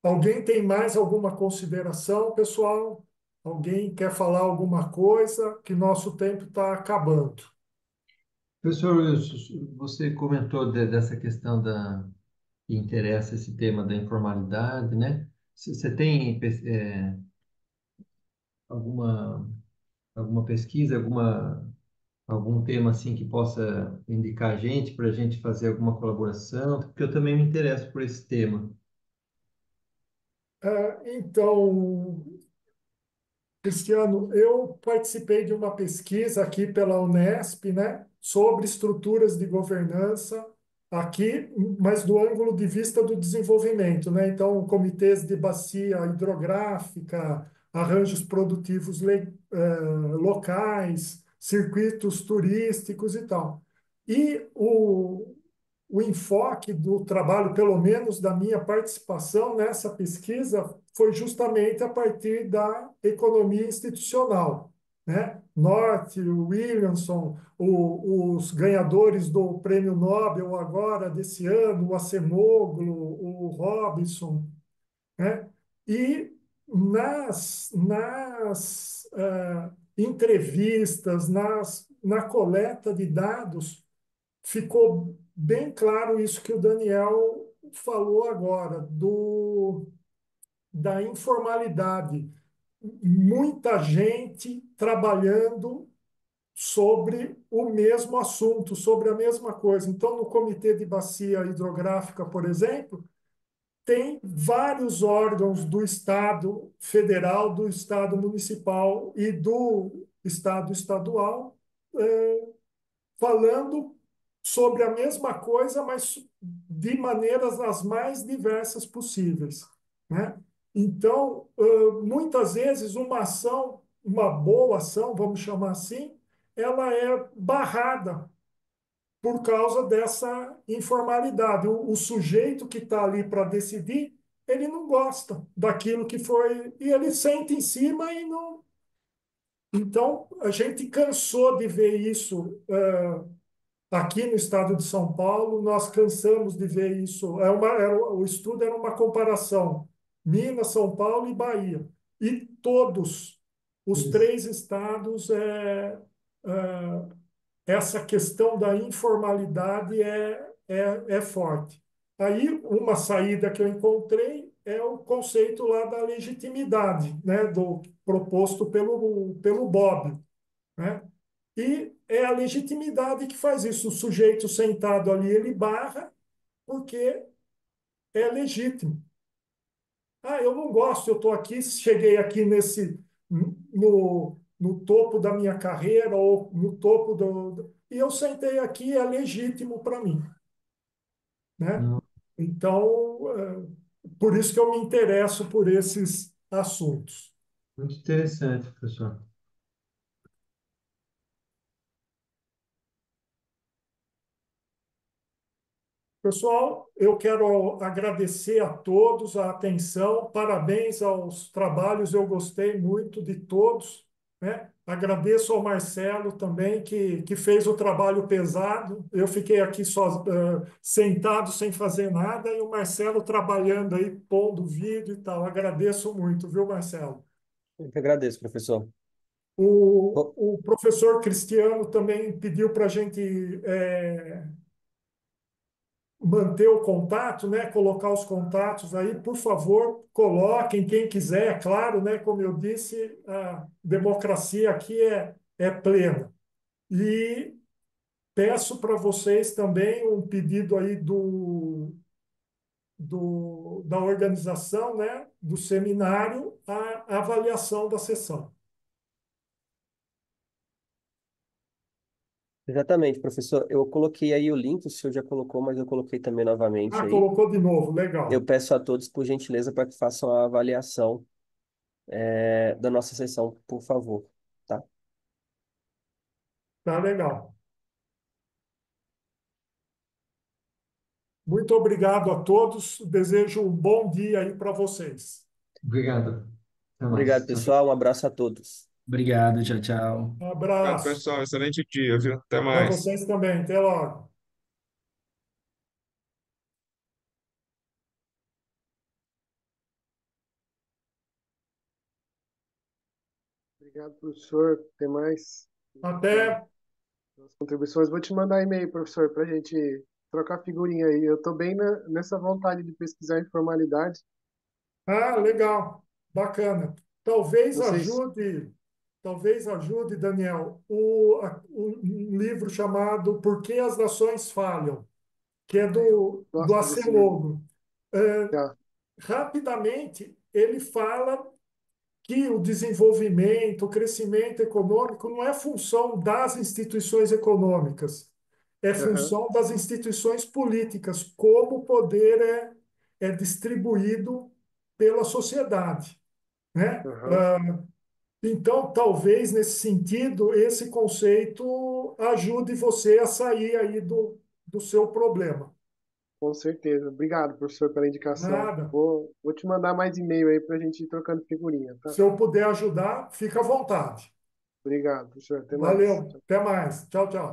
Alguém tem mais alguma consideração, pessoal? Alguém quer falar alguma coisa? Que nosso tempo está acabando. Professor Wilson, você comentou dessa questão que interessa esse tema da informalidade, né? Você tem alguma, alguma pesquisa, algum tema assim que possa indicar a gente para a gente fazer alguma colaboração? Porque eu também me interesso por esse tema. Então, Cristiano, eu participei de uma pesquisa aqui pela Unesp, né, sobre estruturas de governança aqui, mas do ângulo de vista do desenvolvimento, né? Então, comitês de bacia hidrográfica, arranjos produtivos locais, circuitos turísticos e tal. E o enfoque do trabalho, pelo menos da minha participação nessa pesquisa, foi justamente a partir da economia institucional, né? North, Williamson, os ganhadores do Prêmio Nobel agora desse ano, o Acemoglu, o Robinson, né? E nas entrevistas, na coleta de dados, ficou bem claro isso que o Daniel falou agora, da informalidade. Muita gente trabalhando sobre o mesmo assunto, sobre a mesma coisa. Então, no Comitê de Bacia Hidrográfica, por exemplo, tem vários órgãos do Estado federal, do Estado municipal e do Estado estadual falando sobre a mesma coisa, mas de maneiras as mais diversas possíveis, né? Então, muitas vezes uma ação, uma boa ação, vamos chamar assim, ela é barrada por causa dessa informalidade. O sujeito que está ali para decidir, ele não gosta daquilo que foi, e ele senta em cima e não. Então, a gente cansou de ver isso aqui no estado de São Paulo, nós cansamos de ver isso. O estudo era uma comparação: Minas, São Paulo e Bahia. E todos os Isso. três estados, essa questão da informalidade é forte. Aí, uma saída que eu encontrei é o conceito lá da legitimidade, né, proposto pelo Bobbio, né? E é a legitimidade que faz isso. O sujeito sentado ali, ele barra porque é legítimo. Ah, eu não gosto, eu estou aqui, cheguei aqui no topo da minha carreira ou no topo e eu sentei aqui, é legítimo para mim, né? Não, Então, por isso que eu me interesso por esses assuntos. muito interessante, professor. Pessoal, eu quero agradecer a todos a atenção, parabéns aos trabalhos, eu gostei muito de todos, né? Agradeço ao Marcelo também, que fez o trabalho pesado. Eu fiquei aqui só sentado sem fazer nada, e o Marcelo trabalhando aí, pondo vídeo e tal. Agradeço muito, viu, Marcelo? Eu que agradeço, professor. Bom, O professor Cristiano também pediu para a gente manter o contato, né? Colocar os contatos aí, por favor, coloquem quem quiser, é claro, né? Como eu disse, a democracia aqui é plena. E peço para vocês também um pedido aí da organização, né? Do seminário, a avaliação da sessão. exatamente, professor. Eu coloquei aí o link, o senhor já colocou, mas eu coloquei também novamente Ah, aí. colocou de novo, Eu legal. peço a todos, por gentileza, para que façam a avaliação, da nossa sessão, por favor, tá? Tá legal. Muito obrigado a todos. Desejo um bom dia aí para vocês. Obrigado. Até mais. Obrigado, Tchau, tchau. pessoal. Um abraço a todos. Obrigado, tchau, tchau. Um Obrigado, abraço pessoal. Excelente dia, viu? Até para mais. vocês também. Até logo. Obrigado, professor. Até mais. Obrigado Até. pelas contribuições. Vou te mandar e-mail, professor, para a gente trocar figurinha aí. Eu estou bem nessa vontade de pesquisar informalidade. Ah, legal. Bacana. Talvez Vocês, ajude, talvez ajude, Daniel, um livro chamado Por que as Nações Falham, que é eu do gosto desse livro. Aceloglu. Já. Rapidamente, ele fala que o desenvolvimento, o crescimento econômico não é função das instituições econômicas, é Aham, função das instituições políticas, como o poder é distribuído pela sociedade, né? aham. Então, talvez nesse sentido, esse conceito ajude você a sair aí do seu problema. Com certeza. Obrigado, professor, pela indicação. Nada. Vou te mandar mais e-mail aí para a gente ir trocando figurinha, tá? Se eu puder ajudar, fica à vontade. Obrigado, professor. Até mais. Valeu, até mais. Tchau, tchau.